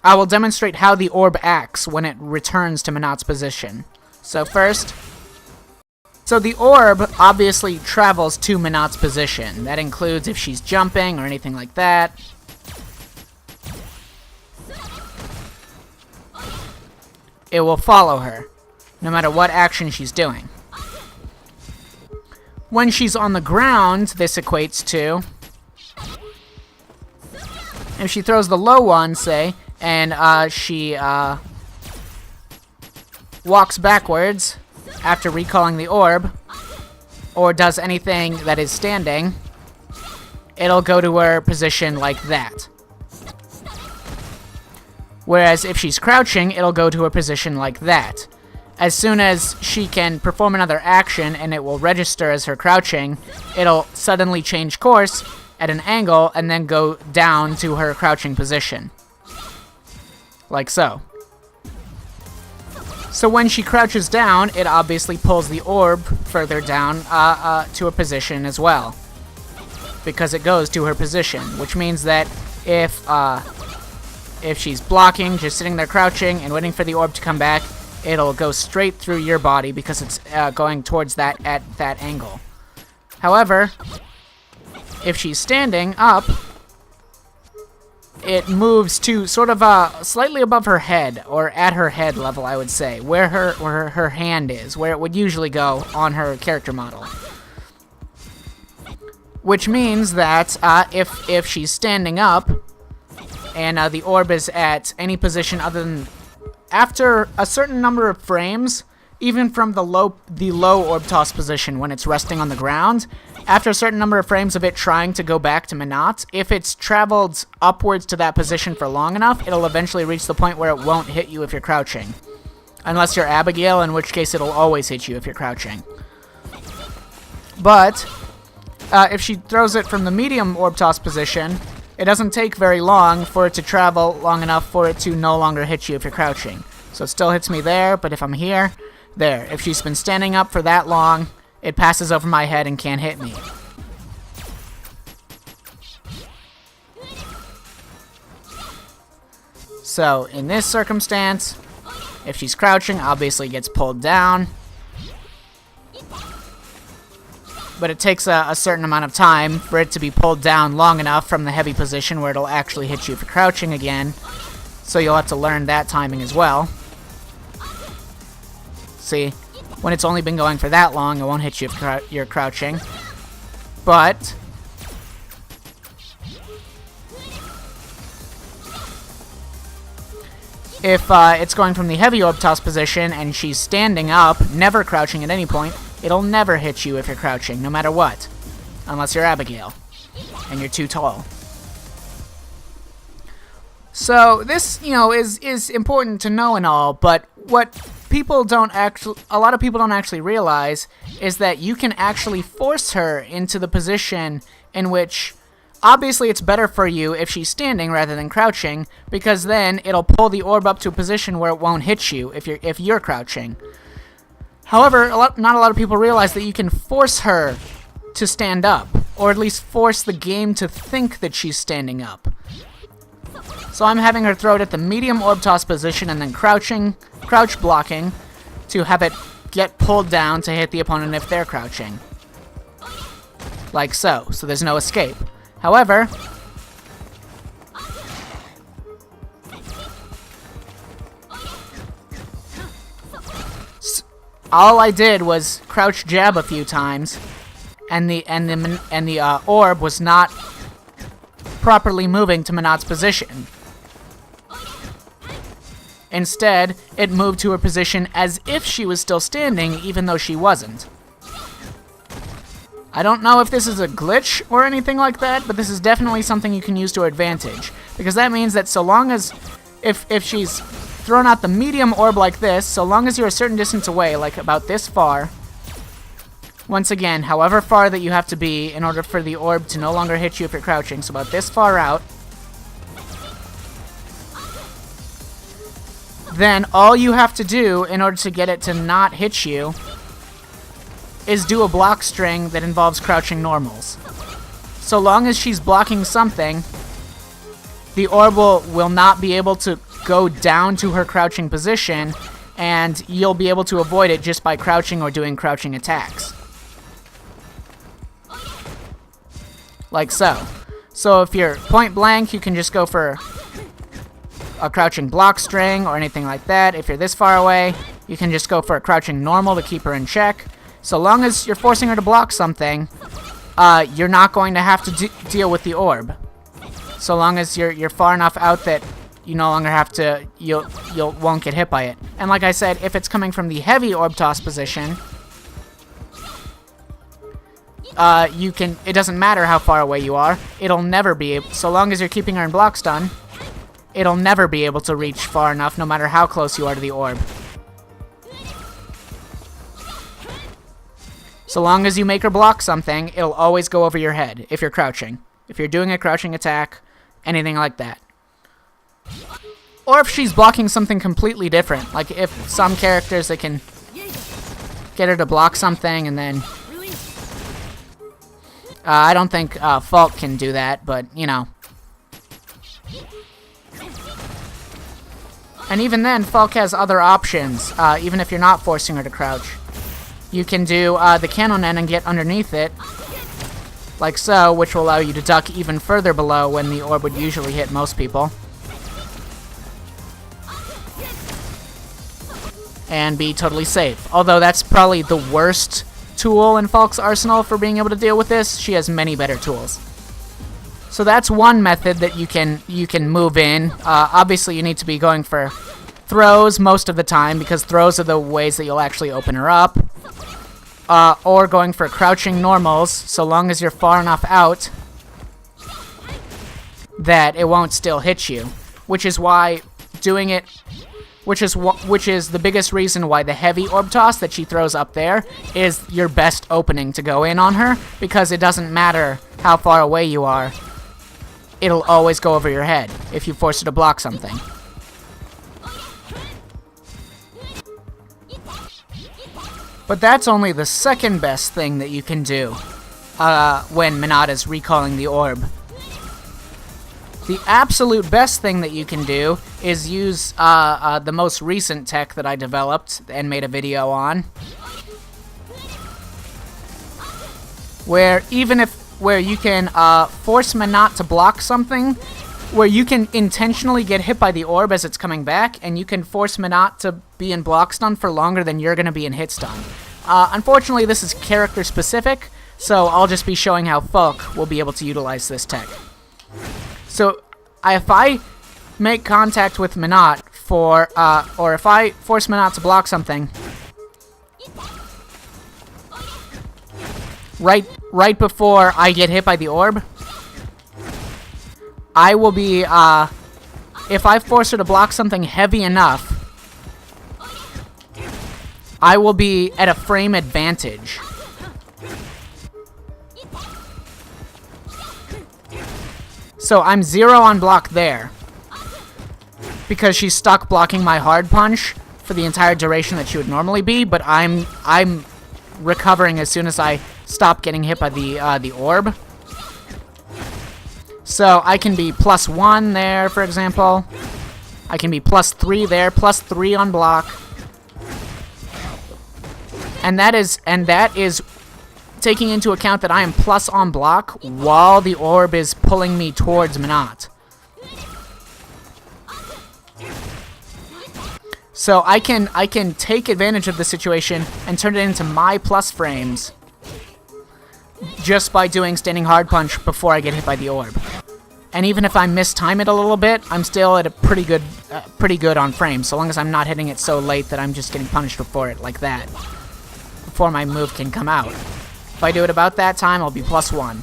[SPEAKER 1] I will demonstrate how the orb acts when it returns to Menat's position. So first... So the orb obviously travels to Menat's position. That includes if she's jumping or anything like that. It will follow her, no matter what action she's doing. When she's on the ground, this equates to... If she throws the low one, say, and she walks backwards... after recalling the orb, or does anything that is standing, it'll go to her position like that. Whereas if she's crouching, it'll go to her position like that. As soon as she can perform another action and it will register as her crouching, it'll suddenly change course at an angle and then go down to her crouching position. Like so. So when she crouches down, it obviously pulls the orb further down to her position as well. Because it goes to her position, which means that if she's blocking, just sitting there crouching and waiting for the orb to come back, it'll go straight through your body because it's going towards that at that angle. However, if she's standing up, it moves to sort of slightly above her head, or at her head level, I would say, where her hand is, where it would usually go on her character model. Which means that if she's standing up, and the orb is at any position other than after a certain number of frames, even from the low orb toss position when it's resting on the ground, after a certain number of frames of it trying to go back to Menat, if it's traveled upwards to that position for long enough, it'll eventually reach the point where it won't hit you if you're crouching. Unless you're Abigail, in which case it'll always hit you if you're crouching. But if she throws it from the medium orb toss position, it doesn't take very long for it to travel long enough for it to no longer hit you if you're crouching. So it still hits me there, but if I'm here, there. If she's been standing up for that long, it passes over my head and can't hit me. So in this circumstance, if she's crouching, obviously gets pulled down. But it takes a certain amount of time for it to be pulled down long enough from the heavy position where it'll actually hit you for crouching again. So you'll have to learn that timing as well. See, when it's only been going for that long, it won't hit you if you're crouching. But if it's going from the heavy orb toss position and she's standing up, never crouching at any point, it'll never hit you if you're crouching, no matter what. Unless you're Abigail, and you're too tall. So this, is important to know and all, but what a lot of people don't actually realize is that you can actually force her into the position in which, obviously it's better for you if she's standing rather than crouching, because then it'll pull the orb up to a position where it won't hit you if you're crouching. However, not a lot of people realize that you can force her to stand up, or at least force the game to think that she's standing up. So I'm having her throw it at the medium orb toss position and then crouch blocking to have it get pulled down to hit the opponent if they're crouching. Like so. So there's no escape. However, all I did was crouch jab a few times, and the orb was not properly moving to Menat's position. Instead, it moved to her position as if she was still standing, even though she wasn't. I don't know if this is a glitch or anything like that, but this is definitely something you can use to her advantage. Because that means that so long as, if she's thrown out the medium orb like this, so long as you're a certain distance away, like about this far, once again, however far that you have to be in order for the orb to no longer hit you if you're crouching, so about this far out, then all you have to do in order to get it to not hit you is do a block string that involves crouching normals. So long as she's blocking something, the orb will not be able to go down to her crouching position, and you'll be able to avoid it just by crouching or doing crouching attacks. Like so. So if you're point blank, you can just go for a crouching block string or anything like that. If you're this far away, you can just go for a crouching normal to keep her in check. So long as you're forcing her to block something, you're not going to have to deal with the orb. So long as you're far enough out that you no longer have to, you won't get hit by it. And like I said, if it's coming from the heavy orb toss position, it doesn't matter how far away you are. It'll never be able, so long as you're keeping her in block stun, it'll never be able to reach far enough no matter how close you are to the orb. So long as you make her block something, it'll always go over your head if you're crouching. If you're doing a crouching attack, anything like that. Or if she's blocking something completely different. Like if some characters that can get her to block something and then... I don't think Falke can do that, but, you know. And even then, Falke has other options, even if you're not forcing her to crouch. You can do the cannon end and get underneath it, like so, which will allow you to duck even further below when the orb would usually hit most people. And be totally safe. Although that's probably the worst tool in Falke's arsenal for being able to deal with this. She has many better tools. So that's one method that you can move in. Obviously, you need to be going for throws most of the time, because throws are the ways that you'll actually open her up. Or going for crouching normals, so long as you're far enough out that it won't still hit you. Which is why doing it, which is the biggest reason why the heavy orb toss that she throws up there is your best opening to go in on her, because it doesn't matter how far away you are. It'll always go over your head if you force her to block something. But that's only the second best thing that you can do when Menat is recalling the orb. The absolute best thing that you can do is use the most recent tech that I developed and made a video on, where you can force Menat to block something, where you can intentionally get hit by the orb as it's coming back, and you can force Menat to be in block stun for longer than you're going to be in hit stun. Unfortunately, this is character specific, so I'll just be showing how Falke will be able to utilize this tech. So, if I make contact with Menat or if I force Menat to block something, right before I get hit by the orb, I will be, if I force her to block something heavy enough, I will be at a frame advantage. So I'm 0 on block there, because she's stuck blocking my hard punch for the entire duration that she would normally be, but I'm recovering as soon as I stop getting hit by the orb. So I can be +1 there, for example. I can be +3 there, +3 on block. And that is taking into account that I am plus on block while the orb is pulling me towards Menat. So I can take advantage of the situation and turn it into my plus frames just by doing standing hard punch before I get hit by the orb. And even if I mistime it a little bit, I'm still at a pretty good on frames, so long as I'm not hitting it so late that I'm just getting punished for it like that, before my move can come out. If I do it about that time, I'll be +1.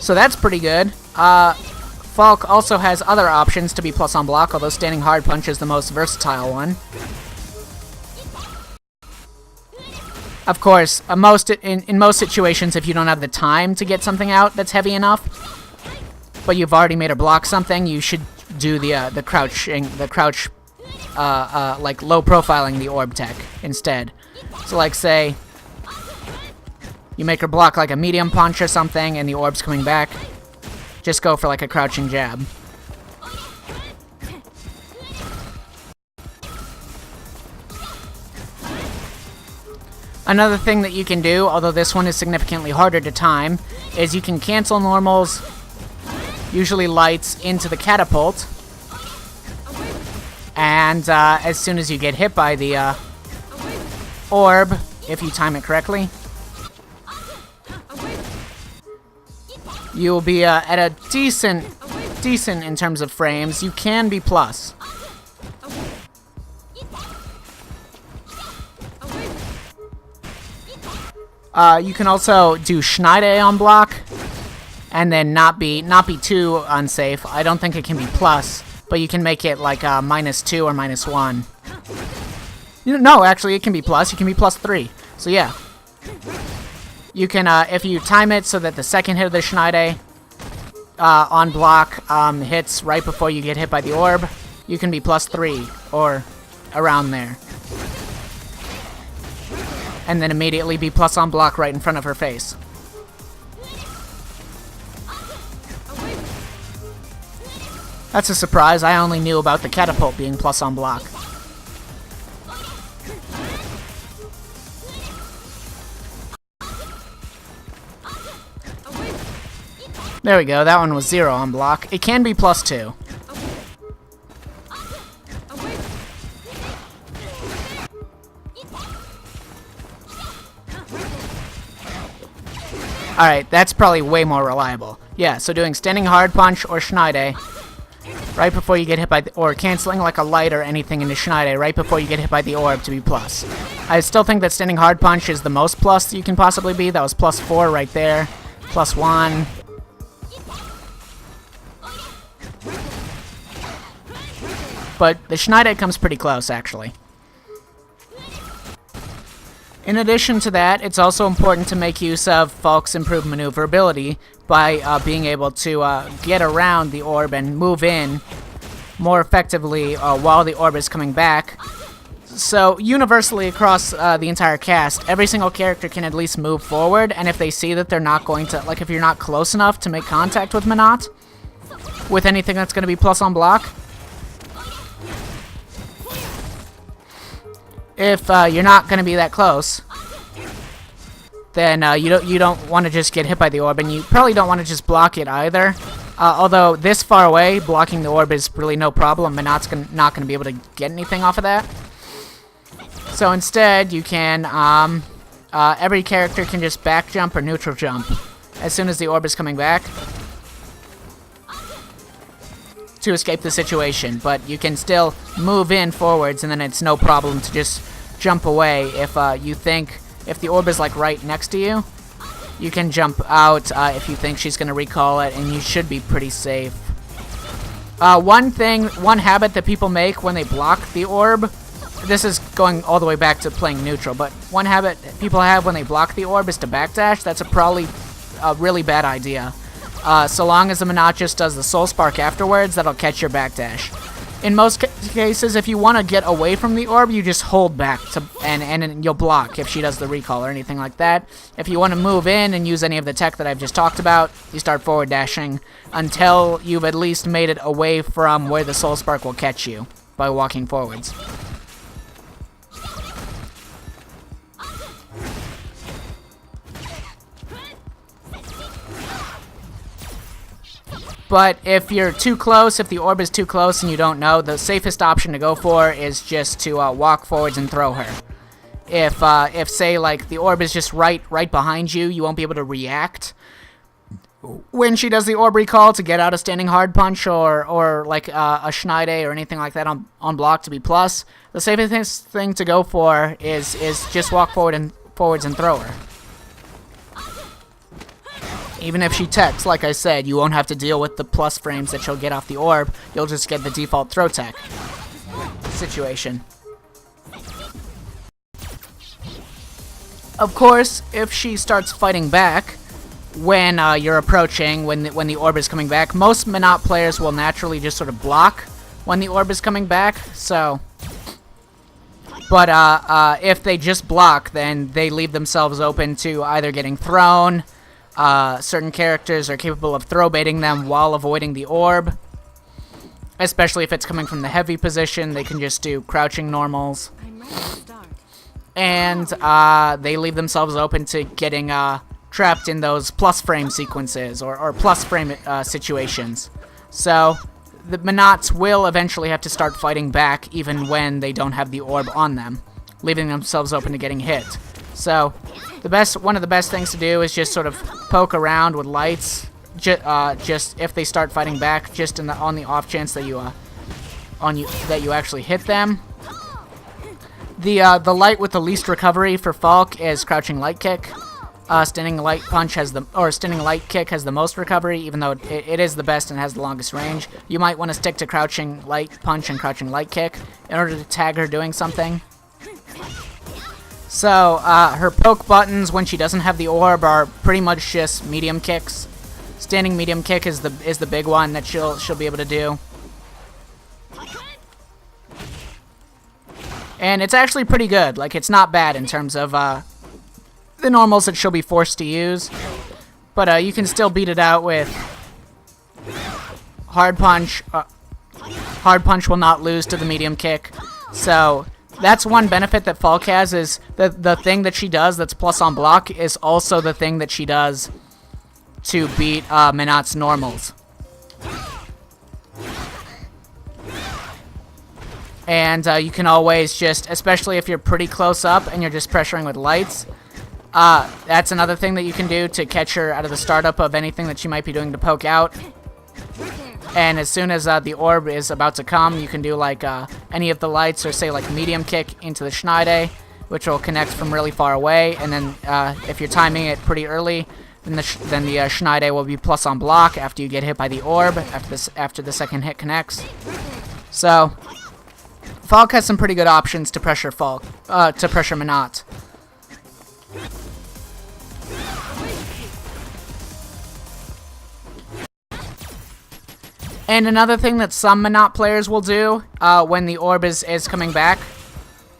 [SPEAKER 1] So that's pretty good. Falke also has other options to be plus on block, although standing hard punch is the most versatile one. Of course, in most situations, if you don't have the time to get something out that's heavy enough, but you've already made her block something, you should do the crouch, like low profiling the orb tech instead. So like say, you make her block like a medium punch or something, and the orb's coming back, just go for like a crouching jab. Another thing that you can do, although this one is significantly harder to time, is you can cancel normals, usually lights, into the catapult. And as soon as you get hit by the orb, if you time it correctly, you'll be at a decent in terms of frames. You can be plus. You can also do Schneide on block, and then not be too unsafe. I don't think it can be plus, but you can make it like -2 or -1. No, actually, it can be plus. You can be +3. So yeah, you can if you time it so that the second hit of the Schneide on block hits right before you get hit by the orb, you can be +3 or around there. And then immediately be plus on block right in front of her face. That's a surprise. I only knew about the catapult being plus on block. There we go. That one was 0 on block. It can be plus 2. Alright, that's probably way more reliable. Yeah, so doing standing hard punch or Schneide right before you get hit by or canceling like a light or anything into Schneide right before you get hit by the orb to be plus. I still think that standing hard punch is the most plus that you can possibly be. That was plus 4 right there. Plus 1. But the Schneide comes pretty close, actually. In addition to that, it's also important to make use of Falke's improved maneuverability by being able to get around the orb and move in more effectively while the orb is coming back. So, universally across the entire cast, every single character can at least move forward, and if they see that they're not going to, like if you're not close enough to make contact with Menat, with anything that's going to be plus on block, if you're not going to be that close, then you don't want to just get hit by the orb, and you probably don't want to just block it either. Although this far away, blocking the orb is really no problem. Menat's not going to be able to get anything off of that. So instead, you can every character can just back jump or neutral jump as soon as the orb is coming back to escape the situation, but you can still move in forwards, and then it's no problem to just jump away if you think, if the orb is like right next to you, you can jump out if you think she's going to recall it, and you should be pretty safe. One habit that people make when they block the orb, this is going all the way back to playing neutral, but one habit people have when they block the orb is to backdash. That's probably a really bad idea. So long as the Menat just does the Soul Spark afterwards, that'll catch your backdash. In most cases, if you want to get away from the orb, you just hold back and you'll block if she does the recall or anything like that. If you want to move in and use any of the tech that I've just talked about, you start forward dashing until you've at least made it away from where the Soul Spark will catch you by walking forwards. But if you're too close, if the orb is too close and you don't know, the safest option to go for is just to walk forwards and throw her. If say like the orb is just right behind you, you won't be able to react when she does the orb recall to get out a standing hard punch or like a Schneide or anything like that on block to be plus. The safest thing to go for is just walk forwards and throw her. Even if she techs, like I said, you won't have to deal with the plus frames that she'll get off the orb. You'll just get the default throw tech situation. Of course, if she starts fighting back when you're approaching, when the orb is coming back, most Menat players will naturally just sort of block when the orb is coming back. So, but if they just block, then they leave themselves open to either getting thrown. Certain characters are capable of throw baiting them while avoiding the orb. Especially if it's coming from the heavy position, they can just do crouching normals. And they leave themselves open to getting trapped in those plus frame sequences or plus frame situations. So the Menats will eventually have to start fighting back even when they don't have the orb on them, leaving themselves open to getting hit. So one of the best things to do is just sort of poke around with lights, just if they start fighting back, just on the off chance that you actually hit them. The light with the least recovery for Falke is crouching light kick. Standing light kick has the most recovery, even though it is the best and has the longest range. You might want to stick to crouching light punch and crouching light kick in order to tag her doing something. So, her poke buttons when she doesn't have the orb are pretty much just medium kicks. Standing medium kick is the big one that she'll be able to do. And it's actually pretty good. Like, it's not bad in terms of the normals that she'll be forced to use. But you can still beat it out with hard punch Hard Punch will not lose to the medium kick. So that's one benefit that Falke has, is the thing that she does that's plus on block is also the thing that she does to beat Menat's normals. And you can always just, especially if you're pretty close up and you're just pressuring with lights, that's another thing that you can do to catch her out of the startup of anything that she might be doing to poke out. And as soon as the orb is about to come, you can do like any of the lights, or say like medium kick into the Schneide, which will connect from really far away. And then if you're timing it pretty early, then the Schneide will be plus on block after you get hit by the orb, after the second hit connects. So Falke has some pretty good options to pressure Menat. And another thing that some Menat players will do when the orb is coming back,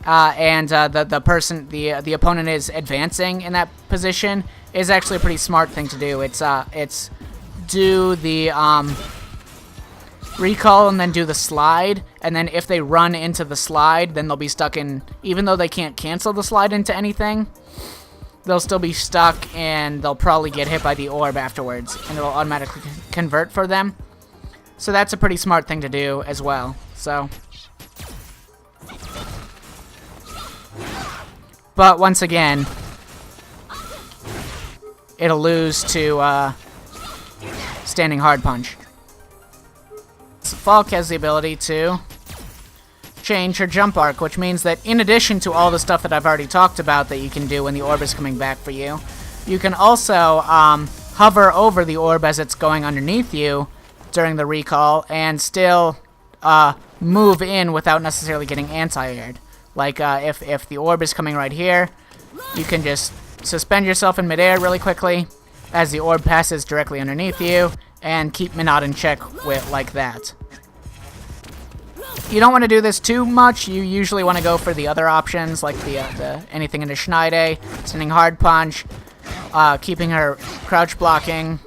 [SPEAKER 1] and the opponent is advancing in that position, is actually a pretty smart thing to do. It's do the recall and then do the slide, and then if they run into the slide, then they'll be stuck in, even though they can't cancel the slide into anything, they'll still be stuck, and they'll probably get hit by the orb afterwards, and it'll automatically convert for them. So that's a pretty smart thing to do as well. So, but once again, it'll lose to standing hard punch. So Falke has the ability to change her jump arc, which means that in addition to all the stuff that I've already talked about that you can do when the orb is coming back for you, you can also hover over the orb as it's going underneath you during the recall, and still move in without necessarily getting anti-aired. Like if the orb is coming right here, you can just suspend yourself in midair really quickly as the orb passes directly underneath you, and keep Menat in check with like that. You don't want to do this too much. You usually want to go for the other options, like the anything in the Schneide, sending hard punch, keeping her crouch blocking,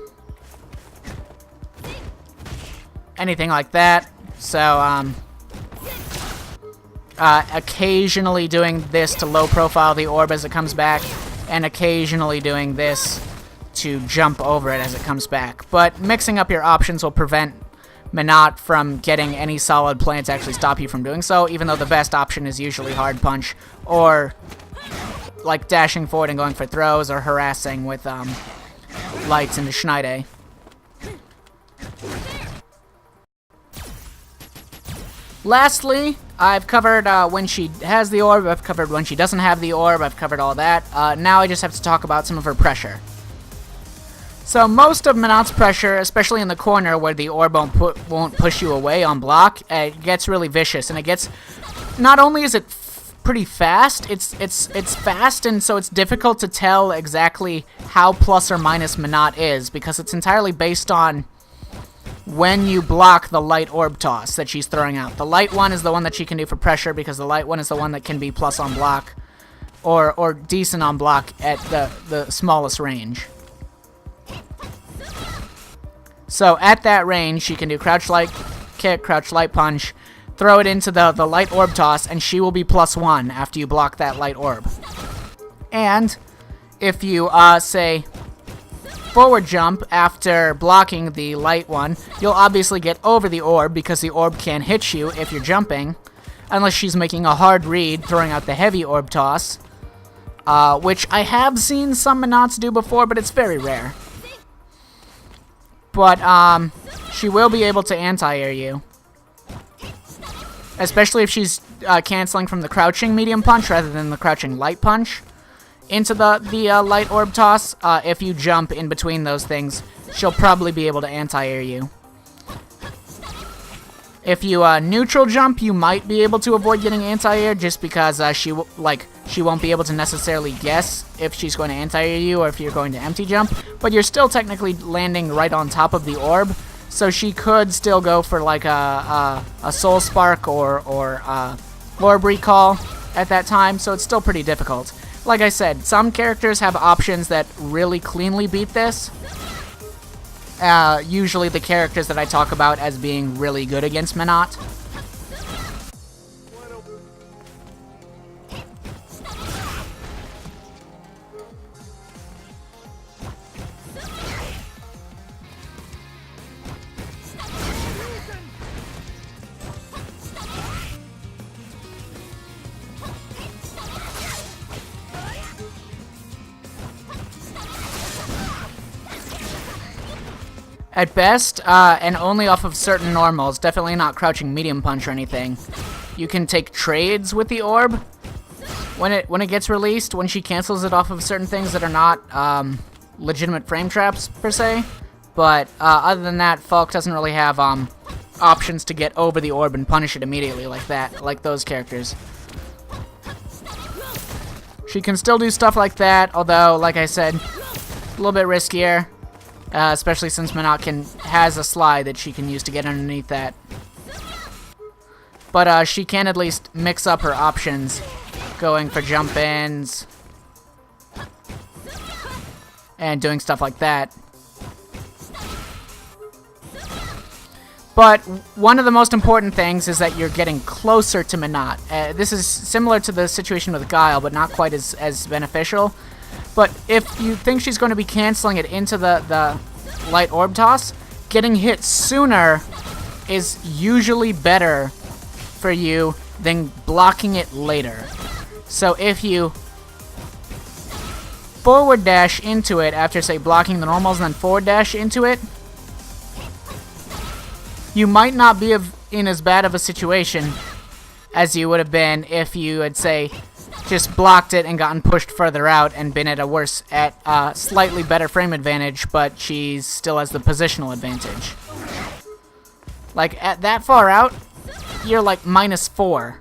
[SPEAKER 1] anything like that. So occasionally doing this to low profile the orb as it comes back, and occasionally doing this to jump over it as it comes back. But mixing up your options will prevent Menat from getting any solid plan to actually stop you from doing so, even though the best option is usually hard punch, or like dashing forward and going for throws, or harassing with lights in the Schneide. Lastly, I've covered when she has the orb, I've covered when she doesn't have the orb, I've covered all that. Now I just have to talk about some of her pressure. So most of Menat's pressure, especially in the corner where the orb won't push you away on block, it gets really vicious, and it gets, not only is it pretty fast, it's fast, and so it's difficult to tell exactly how plus or minus Menat is, because it's entirely based on when you block the light orb toss that she's throwing out. The light one is the one that she can do for pressure, because the light one is the one that can be plus on block, or decent on block at the smallest range. So at that range, she can do crouch light kick, crouch light punch, throw it into the light orb toss, and she will be +1 after you block that light orb. And if you, say, forward jump after blocking the light one, you'll obviously get over the orb, because the orb can't hit you if you're jumping, unless she's making a hard read, throwing out the heavy orb toss, which I have seen some Menats do before, but it's very rare. But she will be able to anti-air you, especially if she's canceling from the crouching medium punch rather than the crouching light punch into the light orb toss. If you jump in between those things, she'll probably be able to anti-air you. If you neutral jump, you might be able to avoid getting anti-air, just because she won't be able to necessarily guess if she's going to anti-air you or if you're going to empty jump. But you're still technically landing right on top of the orb, so she could still go for like a soul spark or orb recall at that time. So it's still pretty difficult. Like I said, some characters have options that really cleanly beat this. Usually the characters that I talk about as being really good against Menat. At best, and only off of certain normals, definitely not crouching medium punch or anything. You can take trades with the orb when it gets released, when she cancels it off of certain things that are not legitimate frame traps, per se. But other than that, Falke doesn't really have options to get over the orb and punish it immediately like that, like those characters. She can still do stuff like that, although, like I said, a little bit riskier. Especially since Menat has a slide that she can use to get underneath that. But she can at least mix up her options, going for jump ins and doing stuff like that. But one of the most important things is that you're getting closer to Menat. This is similar to the situation with Guile, but not quite as beneficial. But if you think she's going to be canceling it into the light orb toss, getting hit sooner is usually better for you than blocking it later. So if you forward dash into it after, say, blocking the normals and then forward dash into it, you might not be in as bad of a situation as you would have been if you had, say, just blocked it and gotten pushed further out and been at a slightly better frame advantage, but she still has the positional advantage. Like, at that far out, you're like -4.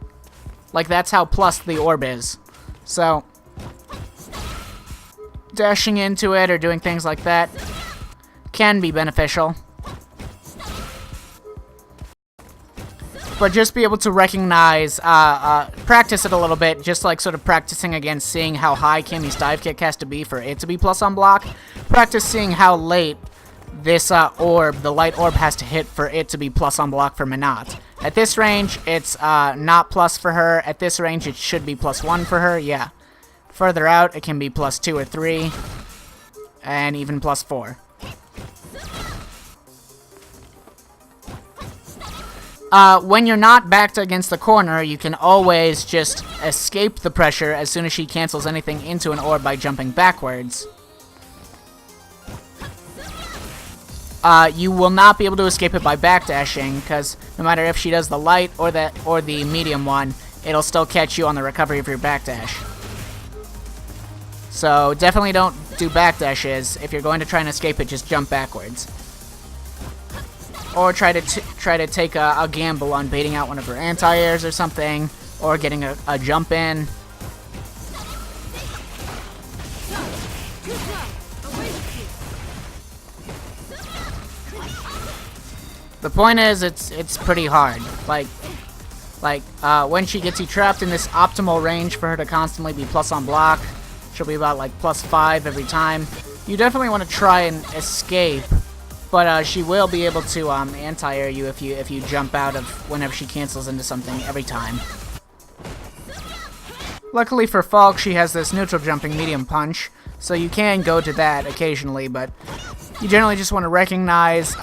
[SPEAKER 1] Like, that's how plus the orb is. So, dashing into it or doing things like that can be beneficial. But just be able to recognize, practice it a little bit, just like sort of practicing against seeing how high Cammy's dive kick has to be for it to be plus on block. Practice seeing how late this orb, the light orb, has to hit for it to be plus on block for Menat. At this range, it's not plus for her. At this range, it should be +1 for her, yeah. Further out, it can be +2 or 3, and even +4. When you're not backed against the corner, you can always just escape the pressure as soon as she cancels anything into an orb by jumping backwards. You will not be able to escape it by backdashing, because no matter if she does the light or the medium one, it'll still catch you on the recovery of your backdash. So definitely don't do backdashes. If you're going to try and escape it, just jump backwards. Or try to take a gamble on baiting out one of her anti-airs or something, or getting a jump in. The point is, it's pretty hard. Like when she gets you trapped in this optimal range for her to constantly be plus on block, she'll be about like +5 every time. You definitely want to try and escape. But she will be able to anti-air you if you jump out of whenever she cancels into something every time. Luckily for Falke, she has this neutral jumping medium punch, so you can go to that occasionally, but you generally just want to recognize,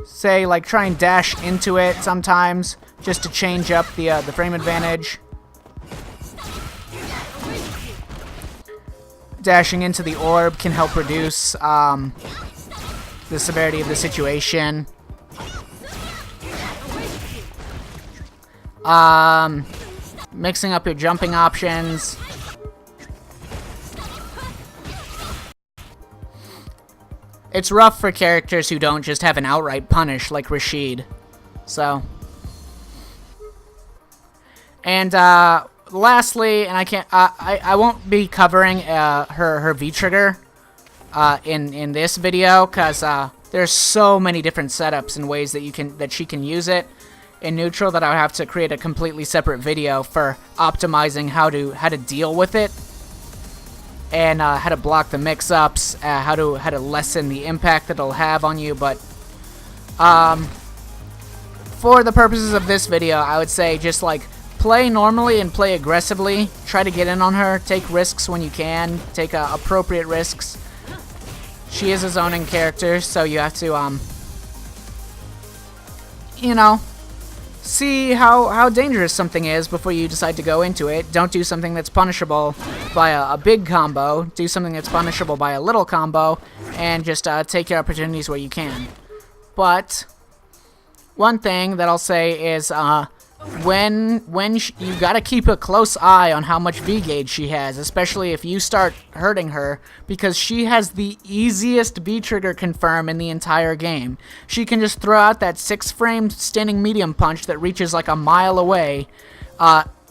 [SPEAKER 1] say, like try and dash into it sometimes, just to change up the frame advantage. Dashing into the orb can help reduce the severity of the situation. Mixing up your jumping options. It's rough for characters who don't just have an outright punish like Rashid. So. And lastly, and I won't be covering her V trigger in this video, because there's so many different setups and ways that she can use it in neutral that I would have to create a completely separate video for optimizing how to deal with it, and how to block the mix-ups, how to lessen the impact that it'll have on you. But for the purposes of this video, I would say just like play normally and play aggressively. Try to get in on her. Take risks when you can. Take appropriate risks. She is a zoning character, so you have to, you know, see how dangerous something is before you decide to go into it. Don't do something that's punishable by a big combo. Do something that's punishable by a little combo, and just take your opportunities where you can. But one thing that I'll say is you gotta keep a close eye on how much V-gauge she has, especially if you start hurting her, because she has the easiest V-trigger confirm in the entire game. She can just throw out that 6-frame standing medium punch that reaches like a mile away,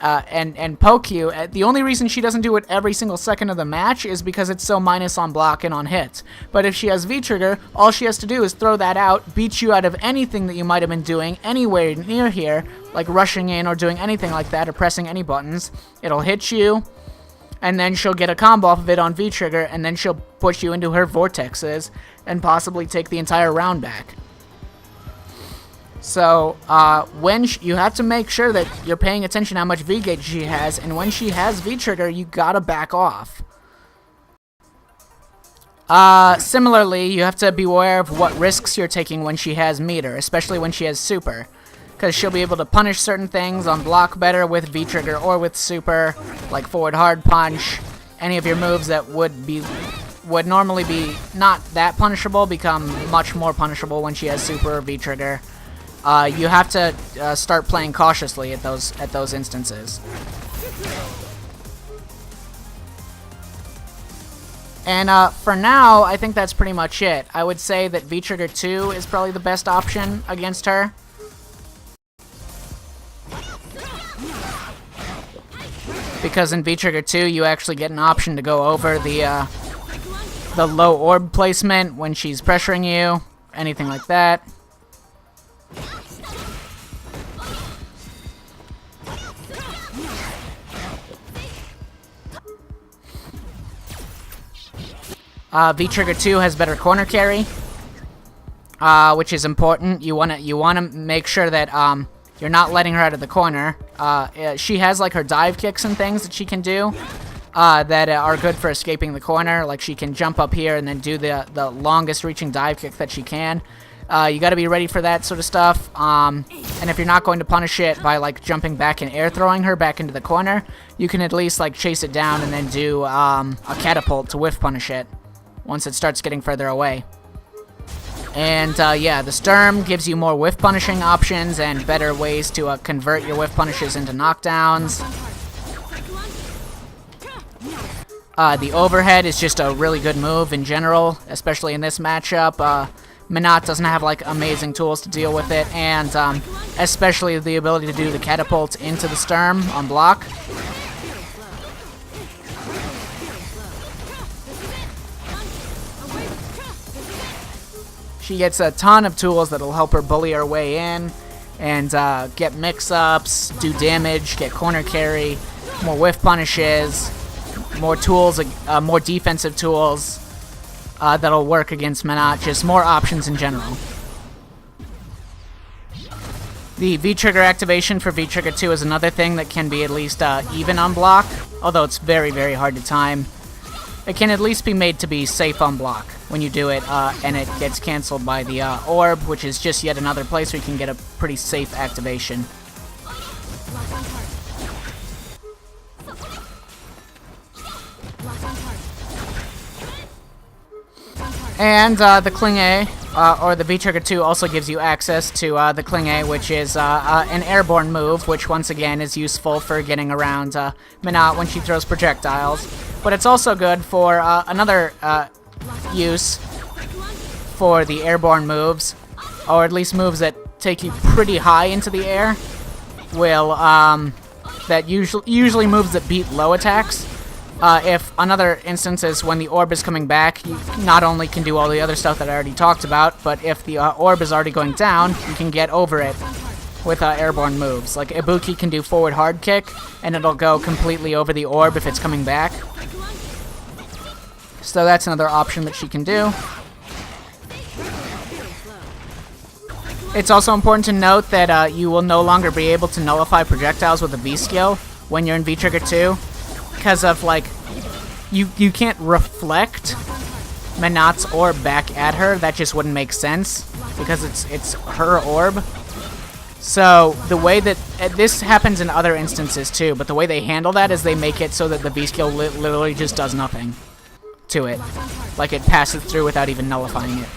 [SPEAKER 1] and poke you. The only reason she doesn't do it every single second of the match is because it's so minus on block and on hits. But if she has V-trigger, all she has to do is throw that out, beat you out of anything that you might have been doing anywhere near here, like rushing in or doing anything like that or pressing any buttons. It'll hit you, and then she'll get a combo off of it on V-trigger, and then she'll push you into her vortexes and possibly take the entire round back. So, you have to make sure that you're paying attention how much V-gauge she has, and when she has V-trigger, you gotta back off. Similarly, you have to be aware of what risks you're taking when she has meter, especially when she has super. Because she'll be able to punish certain things on block better with V-trigger or with super, like forward hard punch. Any of your moves that would normally be not that punishable become much more punishable when she has super or V-trigger. You have to start playing cautiously at those instances. And for now, I think that's pretty much it. I would say that V-trigger 2 is probably the best option against her. Because in V-trigger 2, you actually get an option to go over the low orb placement when she's pressuring you, anything like that. V-trigger 2 has better corner carry, which is important. You wanna make sure that you're not letting her out of the corner. She has like her dive kicks and things that she can do that are good for escaping the corner. Like she can jump up here and then do the longest reaching dive kick that she can. You got to be ready for that sort of stuff. And if you're not going to punish it by like jumping back and air throwing her back into the corner, you can at least like chase it down and then do a catapult to whiff punish it once it starts getting further away. And yeah, the Sturm gives you more whiff punishing options and better ways to convert your whiff punishes into knockdowns. The overhead is just a really good move in general, especially in this matchup. Menat doesn't have like amazing tools to deal with it, and especially the ability to do the catapult into the Sturm on block. She gets a ton of tools that'll help her bully her way in and get mix-ups, do damage, get corner carry, more whiff punishes, more tools, more defensive tools that'll work against Menat, just more options in general. The V-trigger activation for V-trigger 2 is another thing that can be at least even on block, although it's very, very hard to time. It can at least be made to be safe on block when you do it, and it gets cancelled by the orb, which is just yet another place where you can get a pretty safe activation. And the Kling A, or the V-trigger 2, also gives you access to the Kling A, which is an airborne move, which once again is useful for getting around Menat when she throws projectiles. But it's also good for another use for the airborne moves, or at least moves that take you pretty high into the air. Usually moves that beat low attacks. If another instance is when the orb is coming back, you not only can do all the other stuff that I already talked about, but if the orb is already going down, you can get over it with airborne moves. Like Ibuki can do forward hard kick, and it'll go completely over the orb if it's coming back. So that's another option that she can do. It's also important to note that you will no longer be able to nullify projectiles with a V skill when you're in V-trigger 2. Because of, like, you can't reflect Menat's orb back at her. That just wouldn't make sense, because it's her orb. So, the way that, this happens in other instances too, but the way they handle that is they make it so that the V-skill literally just does nothing to it. Like, it passes through without even nullifying it.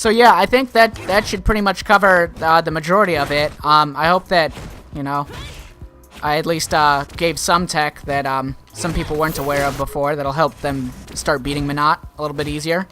[SPEAKER 1] So yeah, I think that should pretty much cover the majority of it. I hope that, you know, I at least gave some tech that some people weren't aware of before that'll help them start beating Menat a little bit easier.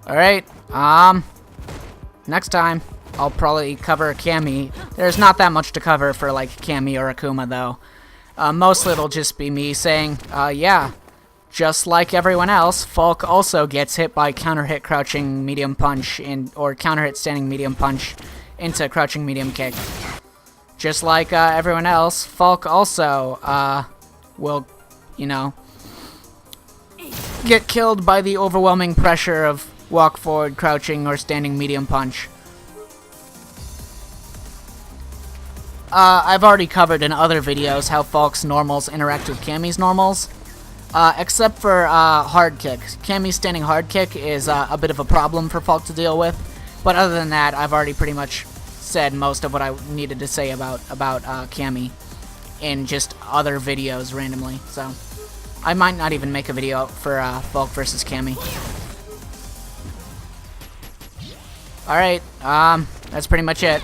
[SPEAKER 1] Alright, next time I'll probably cover Cammy. There's not that much to cover for like Cammy or Akuma though. Mostly it'll just be me saying, yeah, just like everyone else, Falke also gets hit by counter hit crouching medium punch or counter hit standing medium punch into crouching medium kick. Just like everyone else, Falke also will, you know, get killed by the overwhelming pressure of walk forward, crouching, or standing medium punch. I've already covered in other videos how Falke's normals interact with Cammy's normals, except for hard kick. Cammy's standing hard kick is a bit of a problem for Falke to deal with, but other than that, I've already pretty much said most of what I needed to say about Cammy in just other videos randomly, so I might not even make a video for Falke versus Cammy. Alright, that's pretty much it.